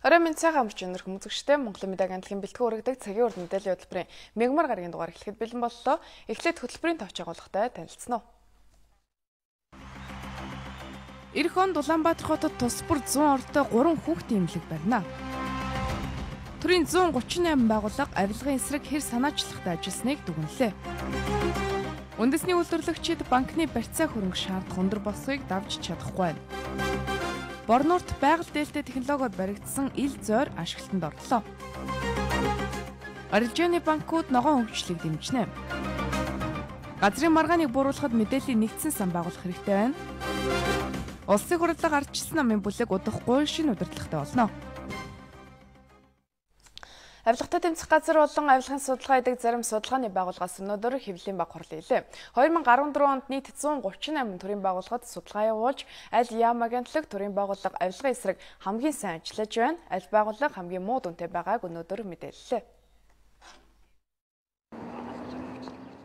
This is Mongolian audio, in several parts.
Орой минь цагаан амарч өнөр хүмүүзэгчтэй Монголын медиа агентлагийн бэлтгэн хүргэдэг цагийн урд мэдээллийн хөтөлбөрийн мегмар гарагийн дугаар эхлэхэд бэлэн боллоо. Эхлээд хөтөлбөрийн товч агуулгатай танилцсан уу. Ирэх онд Улаанбаатар хотод тус бүр 100 ортой 3 хүүхдийн эмнэлэг барина. Төрийн 138 байгууллага авилгын эсрэг хэр санаачлагтай ажилласныг дүгнэлээ. Үндэсний үйлдвэрлэгчид банкны барьцаа хөрөнгө шаардах өндөр босхийг давж чадахгүй байна. Борнуурт байгаль дээлтэй технологиор баригдсан ил зойр ашиглалтанд орлоо. Арилжааны банкуд ногоон хөгжлийг дэмжинэ. Газрын маргааныг бууруулахад мэдээллийн нэгдсэн сан байгуулах хэрэгтэй байна. Улсын хурлаар ардчилсан намын бүлэг удахгүй шинэ удирдлагатай болно. Авилгатай тэмцэх газар болон авилгын судалгаа хийдэг зарим судалгааны байгууллагаас өнөөдөр хэвлэлийн баг хурлаа хийлээ. 2014 онд нийт 138 төрийн байгууллагад судалгаа явуулж, аль яам агентлаг төрийн байгууллага авилгын эсрэг хамгийн сайн ажиллаж байна, аль байгууллага хамгийн муу дүнтэй байгааг өнөөдөр мэдээллээ.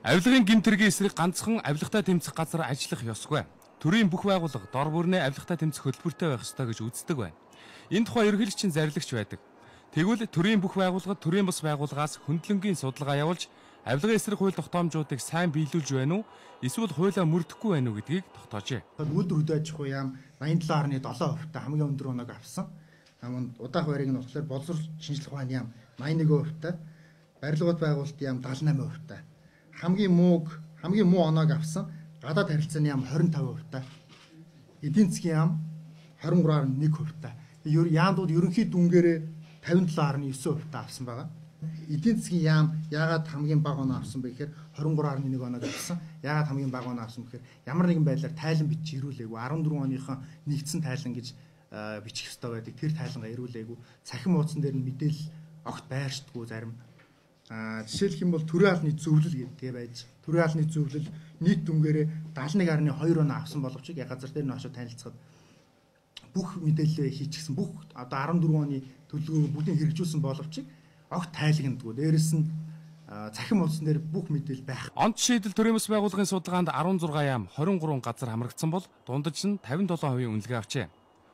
Авилгын гэмтэргийн эсрэг ганцхан авилгатай тэмцэх газар ажиллах ёсгүй. Төрийн бүх байгууллага дор бүрнээ авилгатай тэмцэх хөтөлбөртэй байх ёстой гэж үздэг байна. Энэ тухай ерөнхийлөгчийн зарилгач байдаг. Тэгвэл төрийн бүх байгууллагад төрийн бус байгууллагаас хөндлөнгийн судалгаа явуулж авилгын эсрэг хууль тогтоомжуудыг сайн биелүүлж байна уу? Эсвэл хуулиа мөрдөхгүй байна уу гэдгийг тогтоожээ. Үйлдвэр хөдөө аж ахуй яам 87.7% хамгийн өндөр оног авсан. Намын удаах байрыг нь болохоор боловсрол шинжилгээ ухааны яам 81%, барилгууд байгуулалт яам 78%. Хамгийн муу оног авсан гадаад харилцааны яам 25%, эдийн засгийн яам 23.1%. Яамдууд ерөнхий дүнгээрээ 57.9% авсан байгаа. Эдийн засгийн яам яагаад хамгийн бага оноо авсан бэ гэхээр 23.1 оноо авсан. Яагаад хамгийн бага оноо авсан гэхээр ямар нэгэн байдлаар тайлан бичиж ирүүлээгүй. 14 оныхон нэгдсэн тайлан гэж бичих ёстой байдаг. Тэр тайлангаа ирүүлээгүй. Цахим хуудсан дээр нь мэдээлэл огт байршдаггүй зарим. Жишээлх юм бол төрийн албаны зөвлөл гэдэг байж. Төрийн албаны зөвлөл нийт дүнгээрээ 71.2 оноо авсан боловч яг газар дээр нь очиж танилцахад бүх мэдээлэл хийчихсэн бүх одоо 14 оны төлөвлөгөөг бүгдийг хэрэгжүүлсэн боловч огт тайлагнадгүй. Дээрэс нь цахим хуудсан дээр бүх мэдээлэл байх. Онц шийдэл төрийн бас байгууллагын судалгаанд 16 яам 23 газар хамрагдсан бол дундаж нь 57% үнэлгээ авчээ.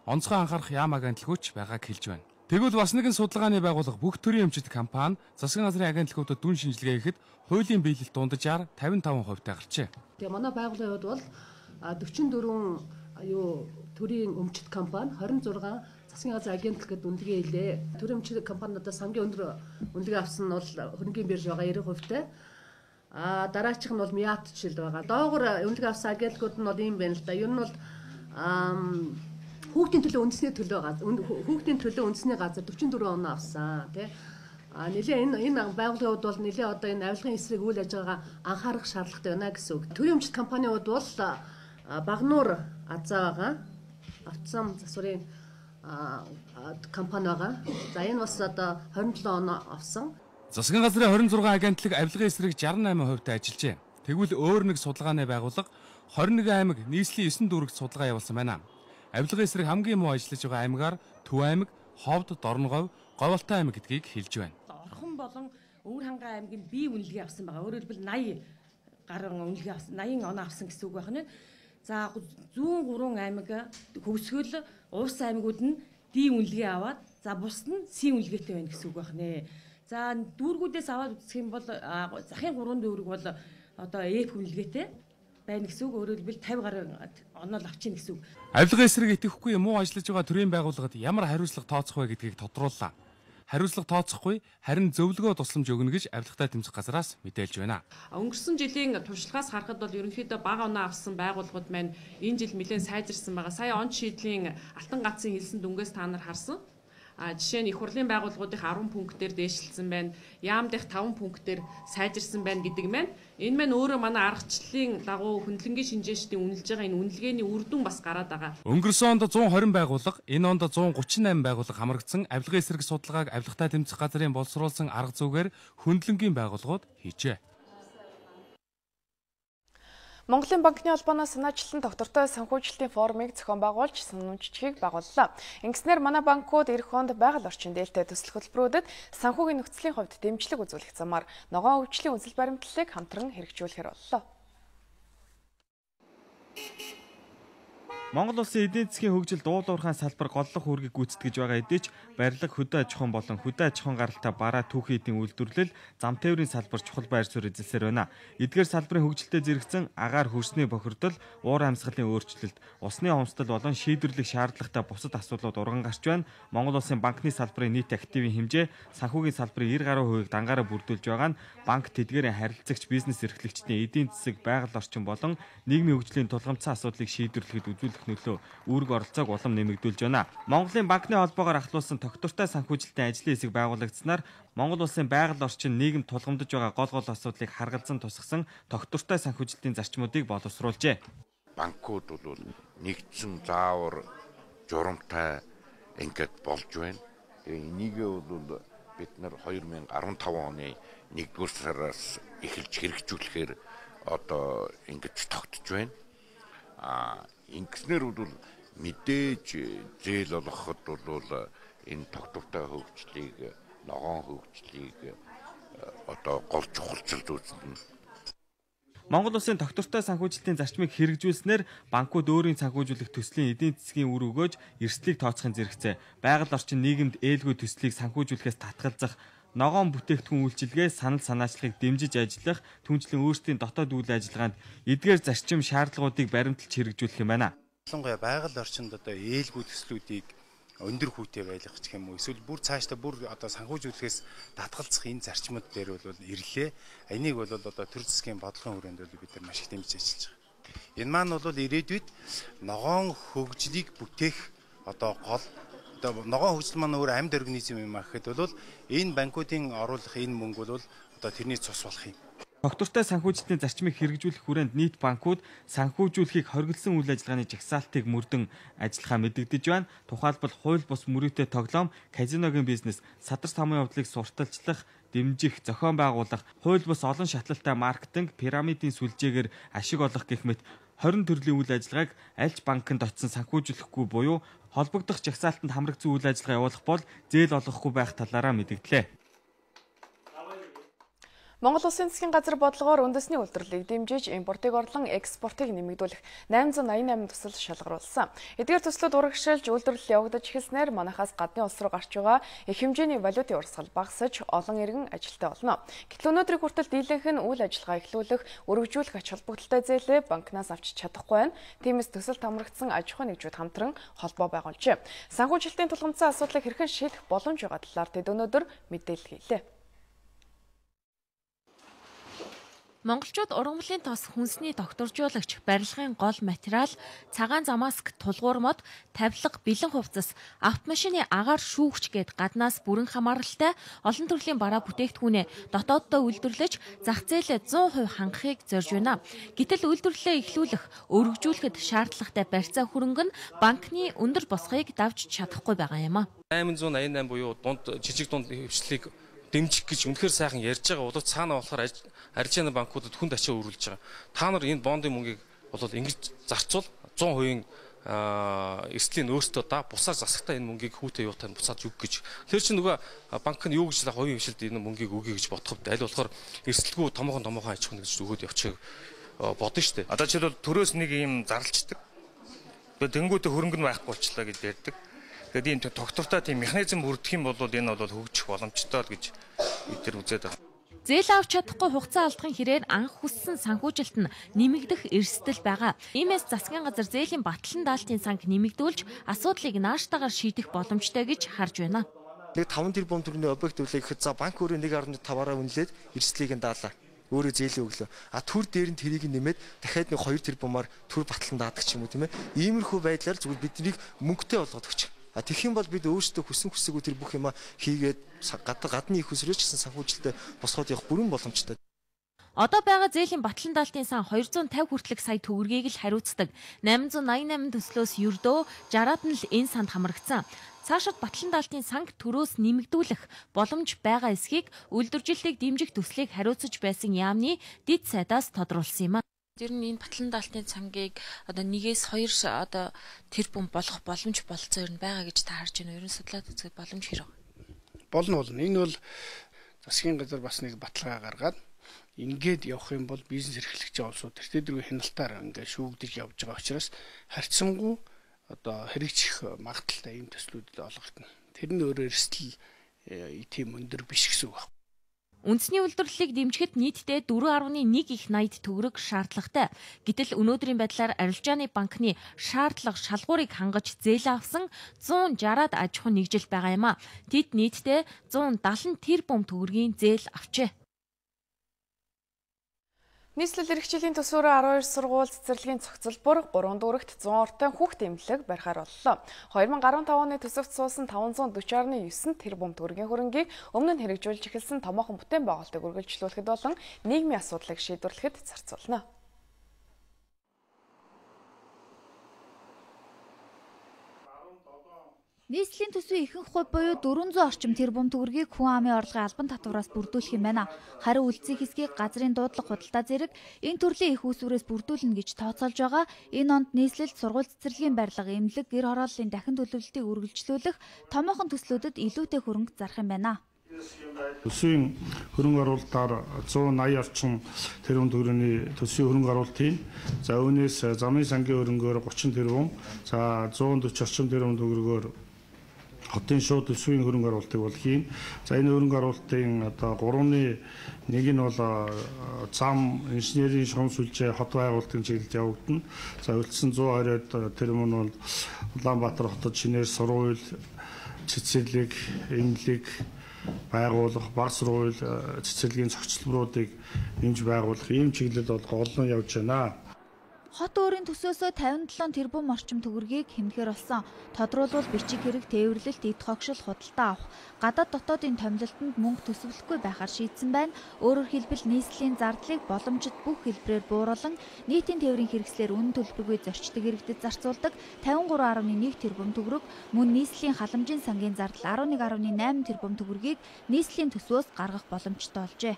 Онцгой анхаарах яам агентлагч байгааг хэлж байна. Тэгвэл бас нэгэн судалгааны байгууллага бүх төрийн эмчит компани засгийн газрын агентлагуудад дүн шинжилгээ хийхэд хуулийн биелэлт дунджаар 55% гарчээ. Тэгээ манай байгууллагын хувьд бол 44 төрийн өмчит компани 26 засгийн газрын агентлаг гэдэг үнэлгээ хийлээ. Төрийн өмчит компаниудаас хамгийн өндөр үнэлгээ авсан нь бол хөрөнгөний бирж байгаа 90%-тэй. Дараачих нь бол Миат жишээл байгаа. Доогуур үнэлгээ авсан агентлагууд нь бол ийм байна л да. Ер нь бол хүүхдийн төлөө үндэсний газар 44 оноо авсан тий. Нэлээ энэ байгууллагын хувьд бол нэлээ одоо энэ авилгын эсрэг үйл ажиллагаагаа анхаарах шаардлагатай байна гэсэн үг. Төрийн өмчит компанийн хувьд бол Багнуур Азаа байгаа. Автосан засварын компани байгаа. За энэ бас одоо 27 оноо авсан. Засгийн газрын 26 агентлаг авилгын эсрэг 68% ажиллажээ. Тэгвэл өөр нэг судалгааны байгууллага 21 аймаг нийслэлийн 9 дүүрэгт судалгаа явуулсан байна. Авилгын эсрэг хамгийн муу ажиллаж байгаа аймгаар Төв аймаг, Ховд, Дорноговь, Говьалтай аймаг гэдгийг хэлж байна. Орхон болон Өвөр хангай аймгийн бие үнэлгээ авсан байгаа. Өөрөөр хэлбэл 80 гаруй үнэлгээ авсан, 80 оноо авсан гэсэн үг байна. За 103 аймаг хөвсгөл уус аймагуд нь D үнэлгээ аваад за бусд нь C үнэлгээтэй байна гэсэн үг байна. За дүүргүүдээс аваад үзэх юм бол захын 3 дүүрэг бол одоо F үнэлгээтэй байна гэсэн үг. Өөрөөр хэлбэл 50 гаруй оноо л авчихна гэсэн үг. Авилгын эсрэг итгэхгүй муу ажиллаж байгаа төрийн байгууллагад ямар хариуцлага тооцох вэ гэдгийг тодрууллаа. Хариуцлага тооцохгүй харин зөвлөгөө тусламж өгнө гэж авилгатай тэмцэх газраас мэдээлж байна. Өнгөрсөн жилийн туршлагаас харахад бол ерөнхийдөө бага оноо авсан байгууллагууд маань энэ жил нэлээд сайжирсан байгаа. Сая он шийдлийн Алтан гаацын хэлсэн дүнгээс та нар харсан. Жишээ нь их хурлын байгууллагуудын 10 пунктээр дээшилсэн байна. Яамдын 5 пунктээр сайжирсан байна гэдэг маань энэ маань өөрөө манай аргачлалын дагуу хөндлөнгийн шинжээчдийн үнэлж байгаа энэ үнэлгээний үр дүн бас гараад байгаа. Өнгөрсөн онд 120 байгууллага, энэ онд 138 байгууллага хамрагдсан авилгын эсрэг судалгааг авилгатай тэмцэх газрын боловсруулсан арга зүйгээр хөндлөнгийн байгууллагууд хийжээ. Монголын банкны холбооноос санаачлан доктортой санхүүжилтийн форумыг зохион байгуулж санамжчгийг байгууллаа. Ингэснээр манай банкуд эх онд байгаль орчин дээлтэй төсөл хөтөлбөрүүдэд санхүүгийн нөхцөлийн хувьд дэмжлэг үзүүлэх замаар ногоон хөгжлийн үзэл баримтлалыг хамтран хэрэгжүүлэхээр боллоо. Монгол улсын эдийн засгийн хөгжил дуулуурхайн салбар голлох үүргийг гүйцэтгэж байгаа хэдий ч барилга, хөдөө аж ахуйн болон хөдөө аж ахуйн гаралтай бараа түүхийн эдийн үйлдвэрлэл, зам тээврийн салбар чухал байр суурь эзэлсээр байна. Эдгээр салбарын хөгжилтэд зэрэгцэн агаар хөрсний бохирдол, уур амьсгалын өөрчлөлт, усны хомсдол болон шийдвэрлэх шаардлагатай бусад асуудлууд урган гарч байна. Монгол улсын банкны салбарын нийт активын хэмжээ санхүүгийн салбарын 90% дангаараа бүрдүүлж байгаа нь банк тэдгээрийн харилцагч бизнес эрхлэгчдийн эдийн засаг, байгаль орчин болон нийгмийн хөгжлийн тулгамдсан асуудлыг шийдвэрлэхэд үзүүлэх нөлөө үүрэг оролцоог улам нэмэгдүүлж байна. Монголын банкны холбоогоор ахлуулсан тогтвортой санхүүжилтийн ажлын хэсэг байгуулагдсанаар Монгол улсын байгаль орчин нийгэм тулгамдж байгаа гол асуудлыг харгалзан тусгасан тогтвортой санхүүжилтийн зарчмуудыг боловсруулжээ. Банкуд бол нэгдсэн заавар журамтай ингээд болж байна. Тэгээ энийгээ бол бид нар 2015 оны 1-р сараас эхэлж хэрэгжүүлэхээр одоо ингэж тогтож байна. Ингэснээр бол мэдээж зээл олгоход бол энэ тогтвортой хөгжлийг, ногоон хөгжлийг одоо гол чухалчилж үзнэ. Монгол улсын тогтвортой санхүүжилтийн зарчмыг хэрэгжүүлснээр банкуд өөрийн санхүүжүүлэх төслийн эдийн засгийн үр өгөөж эрсдлийг тооцохын зэрэгцээ, байгаль орчин нийгэмд ээлгүй төслийг санхүүжүүлэхээс татгалзах, ногоон бүтээгдэхүүн үйлчилгээ, санал санаачлагыг дэмжиж ажиллах, түнчлэн өөрсдийн дотоод үйл ажиллагаанд эдгээр зарчим шаардлагуудыг баримталж хэрэгжүүлэх юм байна. Ялангуяа байгаль орчинд одоо ээлгүй төслүүдийг өндөр хүүтэй байлгах гэх юм уу, эсвэл бүр цаашдаа бүр одоо санхүүжүүлэхээс татгалзах энэ зарчмууд дээр бол ирлээ. Энийг бол одоо төр засгийн бодлогын хүрээнд бол бид нар маш их дэмжиж ажиллаж байгаа. Энэ маань бол ирээдүйд ногоон хөгжлийг бүтээх одоо гол ногоон хөгжил маань өөр амьд организм юм ахэхэд бол энэ банкуудын оруулах энэ мөнгө бол одоо тэрний цус болох юм. Тогтвортой санхүүжилтийн зарчмыг хэрэгжүүлэх хүрээнд нийт банкуд санхүүжүүлэхийг хоригдсан үйл ажиллагааны жагсаалтыг мөрдөн ажиллахаа мэдэгдэж байна. Тухайлбал хууль бус мөрөөдтэй тоглоом, казиногийн бизнес, садар самын явдлыг сурталчлах, дэмжих, зохион байгуулах, хууль бус олон шатлалтай маркетинг, пирамидын сүлжээгээр ашиг олох гэх мэт 20 төрлийн үйл ажиллагааг альж банкнд очсон санхүүжүүлэхгүй буюу холбогдох жагсаалтанд хамрагдсан үйл ажиллагаа явуулах бол зээл олгохгүй байх талаараа мэдэгдлээ. Монгол Улсын засгийн газар бодлогоор үндэсний үйлдвэрлэлийг дэмжиж импортыг орлон экспортыг нэмэгдүүлэх 888 төсөл шалгаруулсан. Эдгээр төслүүд урагшилж үйлдвэрлэл явагдаж эхэлснээр манайхаас гадны улс руу гарч байгаа их хэмжээний валютын урсгал багасж олон иргэн ажилттай болно. Гэтэл өнөөдрийн хүртэл дийлэнх нь үйл ажиллагаа эхлүүлэх, өргөжүүлэх ач холбогдолтой зээлээ банкнаас авч чадахгүй байна. Тиймээс төсөлд хамрагдсан аж ахуйн нэгжүүд хамтран холбоо байгуулжээ. Санхүүжилтийн тулгамдсан асуудлыг хэрхэн шийдэх боломж байгаа талаар тэд өнөөдөр мэдээлэл хийлээ. Монголчууд ургамлын тос хүнсний докторжуулагч, барилгын гол материал, цагаан замаск, тулгуур мод, тавилга, бэлэн хувцас, автомашины агаар шүүгч гээд гаднаас бүрэн хамааралтай олон төрлийн бараа бүтээгдэхүүнээ дотооддоо үйлдвэрлэж зах зээлээ 100% хангахыг зорж байна. Гэтэл үйлдвэрлэлээ эхлүүлэх, өргөжүүлэхэд шаардлагатай барьцаа хөрөнгө нь банкны өндөр босхийг давж чадахгүй байгаа юм а. 888 буюу жижиг дунд хвшлийг дэмжих гэж үнэхээр сайхан ярьж байгаа бол цаана болохоор арилжааны банкудад хүнд ачаа өрүүлж байгаа. Та нар энэ бондын мөнгийг бол ингэж зарцуул 100% эрсдлийн өөртөө бусаар засагтаа энэ мөнгийг хүүтэй юутаа буцааж өг гэж. Тэр чинь нөгөө банк нь юу гэж хувийн хвшилд энэ мөнгийг өгье гэж бодоход аль болохоор эрсдэлгүй томоохон аж ахуйн гэж өгөөд явчих бодно шүү дээ. Одоо жишээлбэл төрөөс нэг юм зарлцдаг. Тэнгүүтээ хөрөнгө нь байхгүй болчлаа гэж ярьдаг. Тэгээд ийм тогтвортой тийм механизм бүрдэх юм бол энэ бол хөгжих боломжтой гэж бид нар үзээд байгаа. Зээл авч чадахгүй хугацаа алдахын хэрээр анх хүссэн санхүүжилт нь нэмэгдэх эрсдэл байгаа. Иймээс засгийн газар зээлийн батлан даалтын санг нэмэгдүүлж асуудлыг нааштайгаар шийдэх боломжтой гэж харж байна. Нэг 5 тэрбум төгрөгийн объект үлээхэд за банк өөрөө 1.5-аар үнэлээд эрсдлийг нь даалаа. Өөрөө зээлээ өглөө. Төр дээр нь тэрийг нэмээд дахиад нэг 2 тэрбумаар төр батлан даадаг ч юм уу тийм ээ. Иймэрхүү байдлаар зүгээр биднийг мөнгөтэй болгоод өгч. Тэгэх юм бол бид өөрсдөө хүсээгүй тэр бүх юма хийгээд гадны их усрөөч гэсэн санхүүжилтөд босгоод явах бүрэн боломжтой. Одоо байгаа зээлийн батлан даалтын сан 250 хүртэлх сая төгрөгийг л хариуцдаг. 888 төслөөс ердөө 60-аад нь л энэ санд хамрагдсан. Цаашид батлан даалтын санг төрөөс нэмэгдүүлэх боломж байгаа эсхийг үйлдвэржилтийг дэмжих төслийг хариуцаж байсан яамны дэд сайдаас тодруулсан юм а. Тэр нь энэ батлан даалтын цангийг одоо 1-2 одоо тэрбум болгох боломж болцоо ер нь байгаа гэж та харж байна. Ер нь судлаад үзэх боломж хэрэг. Болно. Энэ бол засгийн газар бас нэг баталгаа гаргаад ингээд явах юм бол бизнес эрхлэгч улсууд тэртээ дөрөв хяналтаар ингээд шүүгдэж явж байгаа учраас харьцангуй одоо хэрэгжих магадaltaй ийм төслүүдэд олгогдно. Тэр нь өөрөөр эрсдэл тийм өндөр биш гэсэн үг байна. Үндэсний үйлдвэрлэлийг дэмжихэд нийтдээ 4.1 их 80 төгрөг шаардлагатай. Гэтэл өнөөдрийн байдлаар арилжааны банкны шаардлага шалгуурыг хангаж зээл авсан 160-аад аж ахуйн нэгжил байгаа юм а. Тэд нийтдээ 170 тэрбум төгрөгийн зээл авчээ. Нийслэл эрхчлэлийн төсвөөр 12 сургууль цэцэрлэгийн цогцлбор 3 дүүрэгт 100 ортой хүүхдийн эмнэлэг барихаар боллоо. 2015 оны төсөвт суусан 540.9 тэрбум төгрөгийн хөрөнгийг өмнө нь хэрэгжүүлж эхэлсэн томоохон бүтээн байгуулалтыг үргэлжлүүлэхэд болон нийгмийн асуудлыг шийдвэрлэхэд зарцуулна. Нийслэлийн төсвийн ихэнх хувь буюу 400 орчим тэрбум төгрөгийг хүн амын орлогын албан татвараас бүрдүүлэх юм байна. Харин үлдсэн хэсгийг газрын дуудлага худалдаа зэрэг энэ төрлийн их үүсвэрээс бүрдүүлнэ гэж тооцоолж байгаа. Энэ онд нийслэлд сургууль цэцэрлэгийн барилга, эмнэлэг, гэр хорооллын дахин төлөвлөлтийг үргэлжлүүлэх томоохон төслүүдэд илүүтэй хөрөнгө зарах юм байна. Төсвийн хөрөнгө оруулалтаар 180 орчим тэрбум төгрөгийн төсвийн хөрөнгө оруулалтын за үүнээс замын сангийн хөрөнгөөр 30 тэрбум, за 140 орчим тэрбум төгрөгөөр хотын шууд төсвийн хөрөнгө оруулалтыг бол хийн. За энэ хөрөнгө оруулалтын одоо 3-ны 1 нь бол зам, инженерийн шугам сүлжээ, хот байгуулалтын чиглэлд явагдана. За үлдсэн 120 тэрбум нь бол Улаанбаатар хотод шинээр сургууль, цэцэрлэг, эмнэлэг байгуулах, баг сургууль, цэцэрлэгийн цогцлборуудыг нэмж байгуулах ийм чиглэлд бол голлон явж байна. Хот өөрийн төсөөсөө 57 тэрбум орчим төгрөгийг хэмнэхээр болсон. Тодруулбал бичиг хэрэг, тээвэрлэлт, эд хогшил, худалдаа авах, гадаад дотоодын томилолтод мөнгө төсөвлөхгүй байхаар шийдсэн байна. Өөрөөр хэлбэл нийслэлийн зардлыг боломжит бүх хэлбэрээр бууруулан нийтийн тээврийн хэрэгслэр үнэн төлбөргүй зорчдог иргэдэд зарцуулдаг 53.1 тэрбум төгрөг, мөн нийслэлийн халамжийн сангийн зардал 11.8 тэрбум төгрөгийг нийслэлийн төсвөөс гаргах боломжтой болжээ.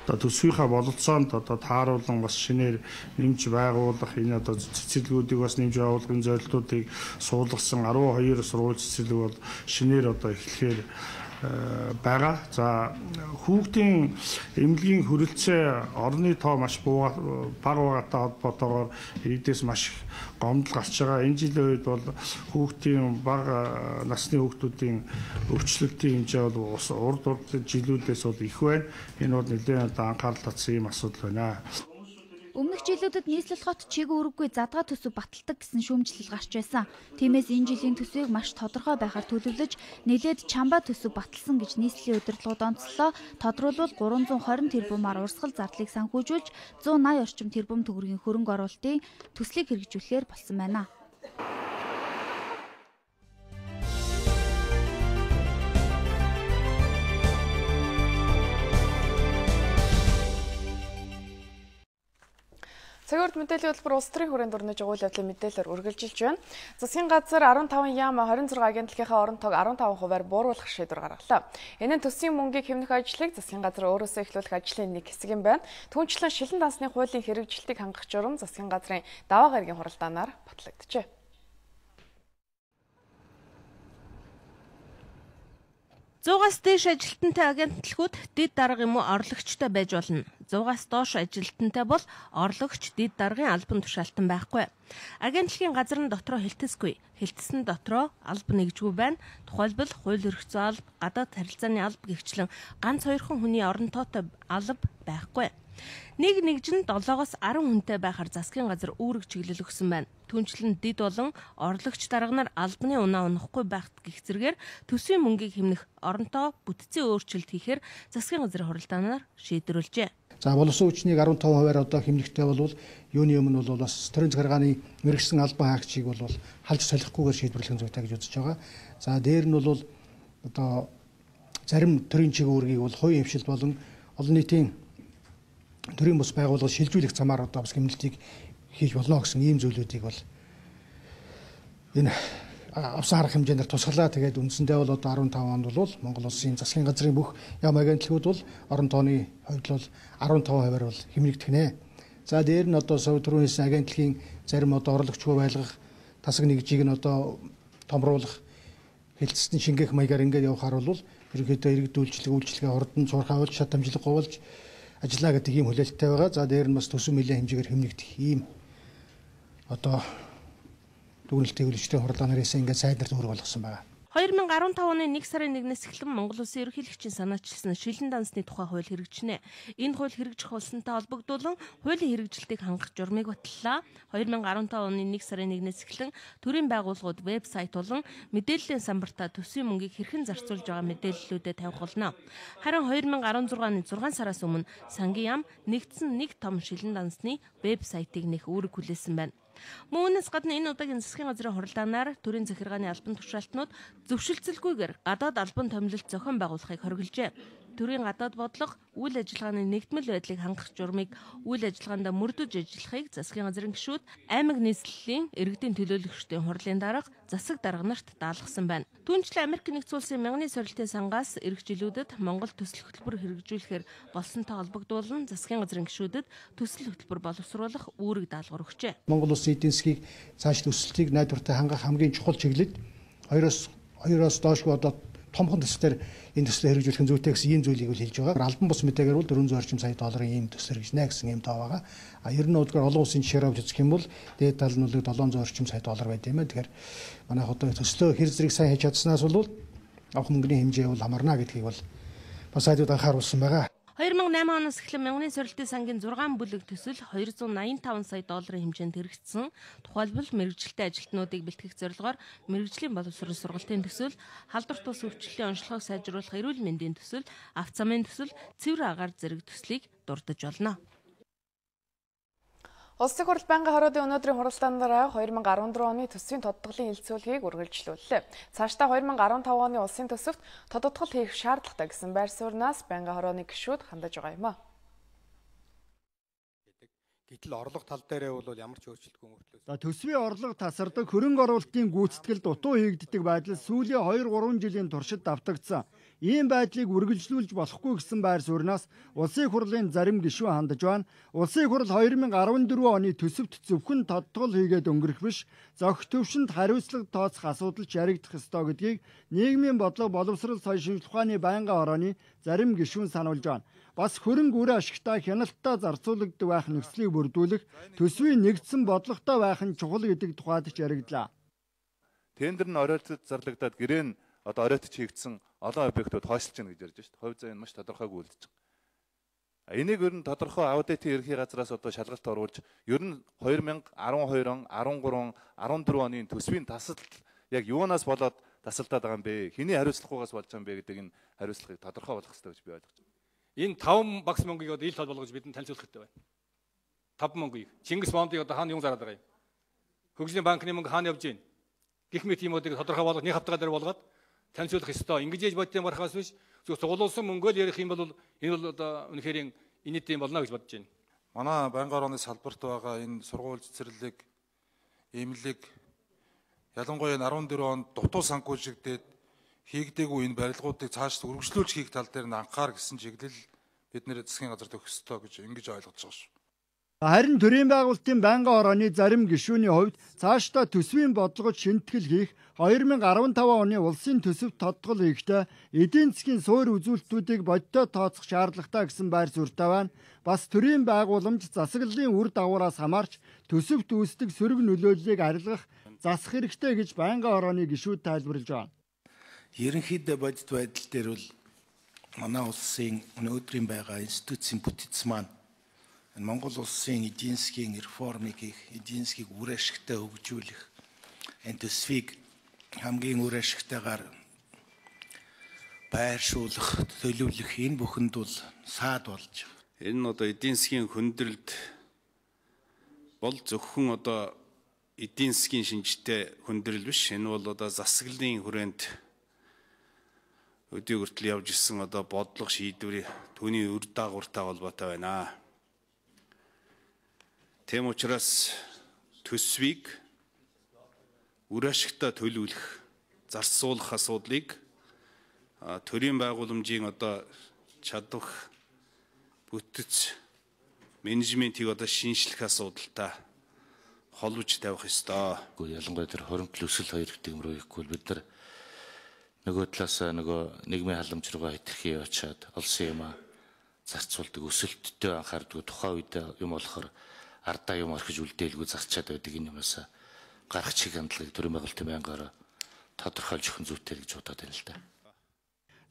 Төсвийнхаа бололцоонд тааруулан бас шинээр нэмж байгуулах, энэ цэцэрлэгүүдийг бас нэмж байгуулахын зорилтуудыг суулгасан 12 сургууль цэцэрлэг бол шинээр эхлэхээр байгаа. За хүүхдийн эмнэлгийн хүрэлцээ орны тоо маш бага байгаатай холбоотойгоор иргэдээс маш их гомдол гарч байгаа. Энэ жилийн үед бол хүүхдийн бага насны хүүхдүүдийн өвчлөлтийн хэмжээ бол урд жилүүдээс бол их байна. Энэ бол нэлээд анхаарал татсан юм асуудал байна. Өмнөх жилүүдэд нийслэл хот чиг үүрэггүй задгаа төсөв баталдаг гэсэн шүүмжлэл гарч байсан. Тиймээс энэ жилийн төсвийг маш тодорхой байхаар төлөвлөж, нэлээд чамбаа төсөв баталсан гэж нийслэлийн удирдлагууд онцлоо. Тодруулбал 320 тэрбумаар урсгал зардлыг санхүүжүүлж 180 орчим тэрбум төгрөгийн хөрөнгө оруулалтын төслийг хэрэгжүүлэхээр болсон байна. Цагаарт мэдээллийн хөтөлбөр улс төрийн хүрээнд өрнөж үйл явдлын мэдээлэлээр үргэлжилж байна. Засгийн газар 15 яам 26 агентлагийнхаа орон тоог 15%-аар бууруулах шийдвэр гаргалаа. Энэ нь төсвийн мөнгийг хэмнэх ажлыг засгийн газар өөрөөсөө эхлүүлэх ажлын нэг хэсэг юм байна. Түүнчлэн шилэн дансны хуулийн хэрэгжилтийг хангах журам засгийн газрын даваа гарагийн хуралдаанаар батлагджээ. 100-аас дээш ажилтнтай агентлагууд дэд дарга юм уу орлогчтой байж болно. 100-аас доош ажилтнтай бол орлогч дэд даргын албан тушаалтан байхгүй. Агентлагийн газар нь дотроо хэлтэсгүй. Хэлтсэн дотроо алба нэгжгүй байна. Тухайлбал хууль эрх зүйн алба, гадаад харилцааны алба гэгчлэн ганц 2 хүний орон тоотой алба байхгүй. Нэг нэгжин 7-оос 10 хүнтэй байхаар засгийн газар үүрэг чиглэл өгсөн байна. Түүнчлэн дэд болон орлогч дарга нар албаны унаа унахгүй байхт гих зэргээр төсвийн мөнгийг хэмнэх оронтоо бүтцийн өөрчлөлт хийхээр засгийн газрын хуралдаанаар шийдвэрлэжээ. За боловсон хүчнийг 15%-аар одоо хэмнэхтэй бол юуны өмнө бол бас төрийн захиргааны мэрэгсэн албан хаагчийг бол халж солихгүйгээр шийдвэрлэх зүйтэй гэж үзэж байгаа. За дээр нь бол одоо зарим төрийн чиг үүргийг бол хувийн хвшил болон олон нийтийн төрийн бус байгууллага шилжүүлэх замаар одоо бас хэмнэлтийг хийж болно гэсэн ийм зүйлүүдийг бол энэ авсан арга хэмжээгээр тусгалаа. Тэгээд үндсэндээ бол одоо 15 онд бол Монгол улсын засгийн газрын бүх яам агентлагууд бол орон тооны хувьд бол 15%-аар бол хэмнэгдэх нэ. За дээр нь одоо түрүүн хэлсэн агентлагийн зарим одоо орлогчгүй байлгах, тасаг нэгжийг нь одоо томруулах, хэлтсэний шингээх маягаар ингээд явахаар бол ерөнхийдөө иргэдүүлжлэг үйлчлэгээ хурдан цуурхаавуулж, шат амжилт гуйлж ажиллаа гэдэг ийм хүлээлттэй байгаа. За дээр нь бас төсөв нэлээд хэмжээгээр хэмнэгдэх ийм одоо дүгнэлтийн хөлөгчтэй хурлаа нарийнсан ингээд сайднаар төгрөг болгосон байна. 2015 оны 1 сарын 1-ээс эхлэн Монгол Улсын ерөнхийлөгчийн санаачилсан шилэн дансны тухай хууль хэрэгжинэ. Энэ хууль хэрэгжих болсонтой холбогдуулан хуулийн хэрэгжилтийг хангах журмыг баталлаа. 2015 оны 1 сарын 1-ээс эхлэн төрийн байгууллагууд вебсайт болон мэдээллийн самбартаа төсвийн мөнгийг хэрхэн зарцуулж байгаа мэдээллүүдэд тавих болно. Харин 2016 оны 6 сараас өмнө сангийн яам нэгдсэн нэг том шилэн дансны вебсайтыг нэх үүрэг хүлээсэн байна. Мөнөөс гадна энэ удаагийн засгийн газрын хурлаанаар төрийн захиргааны албан тушаалтнууд зөвшөлтсөлгүйгээр гадаад албан томилолт зохион байгуулахыг хоригложээ. Төрийн гадаад бодлого үйл ажиллагааны нэгдмэл байдлыг хангах журмыг үйл ажиллагаанд мөрдөж ажиллахыг засгийн газрын гишүүд аймаг нийслэлийн иргэдийн төлөөлөгчдийн хурлын дарга засаг дарга нарт даалгасан байна. Түүнчлэн Америк нэгдсэн улсын мянганы сорилтын сангаас эх жилүүдэд Монгол төсөл хөтөлбөр хэрэгжүүлэхээр болсонтой холбогдуулан засгийн газрын гишүүдэд төсөл хөтөлбөр боловсруулах үүрэг даалгавар өгчээ. Монгол улсын эдийн засгийг цааш төсөлтийг найдвартай хангах хамгийн чухал чиглэл хоёроос доошгүй одоо томхон төслөөр энэ төслөө хэрэгжүүлэх нь зүйтэй гэсэн ийм зүйлийг бол хэлж байгаа. Албан бус мэдээгээр бол 400 орчим сая долларын ийм төсөл хэрэгжинэ гэсэн ийм тоо байгаа. Ер нь удаагаар олон улсын жишээр авч үзэх юм бол дээд тал нь 700 орчим сая доллар байд юм байна. Тэгэхээр манайх одоо төслөө хэр зэрэг сайн хийж чадсанаас бол авах мөнгөний хэмжээ бол хамаарна гэдгийг бол бас сайдууд анхааруулсан байгаа. 2008 оноос эхлэн мянганы сорилтын сангийн 6 бүлэг төсөл 285 сая долларын хэмжээнд хэрэгжсэн. Тухайлбал мэрэгжилтэй ажилтнуудыг бэлтгэх зорилгоор мэрэгжлийн боловсрол сургалтын төсөл, халдварт тус өвчлөлийн онцлогоог сайжруулах эрүүл мэндийн төсөл, авто замын төсөл, цэвэр агаар зэрэг төслийг дурдж болно. Улсын хурал байнгын хоруудын өнөөдрийн хуралдаанаараа 2014 оны төсвийн тодтголын хилцүүлгийг үргэлжлүүллээ. Цаашдаа 2015 оны улсын төсөвт тодтгол хийх шаардлагатай гэсэн байр сууриас байнгын хорооны гишүүд хандаж байгаа юм а. Гэтэл орлого тал дээрээ бол ямар ч өөрчлөлтгүй мөртлөөс. Төсвийн орлого тасардаг, хөрөнгө оруулалтын гүйцэтгэл дутуу хийгддэг байдал сүүлийн 2-3 жилийн туршид давтагдсан. Ийм байдлыг үргэлжлүүлж болохгүй гэсэн байр сууриас улсын хурлын зарим гишүүн хандаж байна. Улсын хурал 2014 оны төсөвт зөвхөн тодтгол хийгээд өнгөрөх биш, зохих төвшөнд хариуцлага тооцох асуудал яригдах ёстой гэдгийг нийгмийн бодлого боловсрол соёл шинжилгээ ухааны байнгын хорооны зарим гишүүн сануулж байна. Бас хөрөнгө үр ашигтай хяналттай зарцуулагддаг байх нөхцөлийг бүрдүүлэх, төсвийн нэгдсэн бодлоготой байх нь чухал гэдэг тухайд ч яриглаа. Тендер нь оройтод зарлагдаад гэрээ нь одоо оройтод хийгдсэн олон объектууд хойшлж байна гэж ярьж байна шүү дээ. Хувь заяа нь маш тодорхойгүй үлдэж байгаа. Энийг ер нь тодорхой аудитын ерхий газраас одоо шалгалт оруулж, ер нь 2012 он, 13, 14 оны төсвийн тасалт яг юунаас болоод тасалдаад байгаа юм бэ? Хэний хариуцлагагүйгээс болж байгаа юм бэ гэдэг энэ хариуцлагыг тодорхой болгох хэрэгтэй гэж би ойлгож байна. Энэ 5 багс мөнгийг одоо ил тол болгож бидэнд танилцуулах хэрэгтэй байна. 5 мөнгийг. Чингис бондыг одоо хаана юун зараад байгаа юм? Хөгжлийн банкны мөнгө хаана явж байна? Гэх мэт юмуудыг тодорхой болгох нэг хавтгаа дээр болгоод танилцуулах ёстой. Ингэж ээж бодтын барахаас биш зөв цуглуулсан мөнгөөл ярих юм бол энэ бол одоо үнэхээр инээдтэй болно гэж бодож байна. Манай байнгын хорооны салбарт байгаа энэ сургууль цэцэрлэг, эмнэлэг ялангуяа 14 онд дутуу санхүүжилгдээд хийгдээгүй энэ барилгуудыг цааш үргэлжлүүлж хийх тал дээр нь анхаар гэсэн чиглэл бид нэр засгийн газарт өгөх ёстой гэж ингэж ойлгож байгаа шүү. Харин төрийн байгуулалтын байнгын хорооны зарим гишүүний хувьд цаашдаа төсвийн бодлогод шинтгэл хийх 2015 оны улсын төсөвт тодтгол хийхдээ эдийн засгийн суур үзүүлэлтүүдийг бодиттой тооцох шаардлагатай гэсэн байр суурьтай байна. Бас төрийн байгууламж засаглалын үр дагавараас хамаарч төсөвт үүсдэг сөрөг нөлөөллийг арилгах засах хэрэгтэй гэж байнгын хорооны гишүүд тайлбарлаж байна. Ерөнхийдөө бодит байдал дээр бол манай улсын өнөөдрийн байгаа институцийн бүтц маань Монгол улсын эдийн засгийн реформыг хийх, эдийн засгийг үр ашигтай хөгжүүлэх, энэ төсвийг хамгийн үр ашигтайгаар байршуулах, төлөвлөх энэ бүхэнд бол саад болж байна. Энэ нь одоо эдийн засгийн хүндрэлд бол зөвхөн одоо эдийн засгийн шинжтэй хүндрэл биш. Энэ бол одоо засаглалын хүрээнд өдөө хүртэл явж ирсэн одоо бодлого шийдвэрийн түүний үр дагавартай холбоотой байна. Тэм учраас төсвийг үр ашигтай төлөвлөх, зарцуулах асуудлыг төрийн байгууламжийн одоо чадвах бүтэц менежментийг одоо шинжлэх асуудалтай холбож тавих ёстой. Ялангуяа тэр хоримтлол өсөл хоёр гэмрөө ихгүй бид нар нөгөө талаас нөгөө нийгмийн халамж руугаа хэтэрхий очиад олсон юм зарцуулдаг өсөлттэй анхаардаг тухайн үед юм болохоор ардаа юм орхиж үлдээлгүй зарчаад байдаг энэ юмасаа гарах чиг хандлагыг төрийн байгуулалтын байнгаараа тодорхойлж өгөх зүйтэй гэж бодоод байна л да.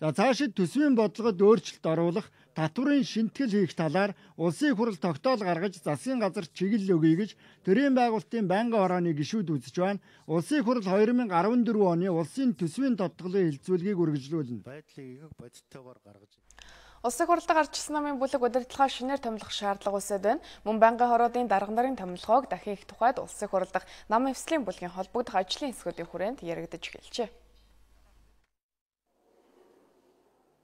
За цаашид төсвийн бодлогод өөрчлөлт оруулах, татврын шинтгэл хийх талаар улсын хурал тогтоол гаргаж засгийн газар чиглэл өгье гэж төрийн байгуулалтын байнгын хорооны гишүүд үзэж байна. Улсын хурал 2014 оны улсын төсвийн тодтголын хэлэлцүүлгийг үргэлжлүүлнэ. Байдлыг бодиттойгоор гаргаж Улсын хурлд гарчсан намын бүлэг удирдлагаа шинээр томилох шаардлага үсэд байна. Мөн байнгын хороодын дарга нарын томилгоог дахин их тухайд улсын хурал дахь намын эвслийн бүлгийн холбогдох ажлын хэсгүүдийн хүрээнд яригдаж эхэлжээ.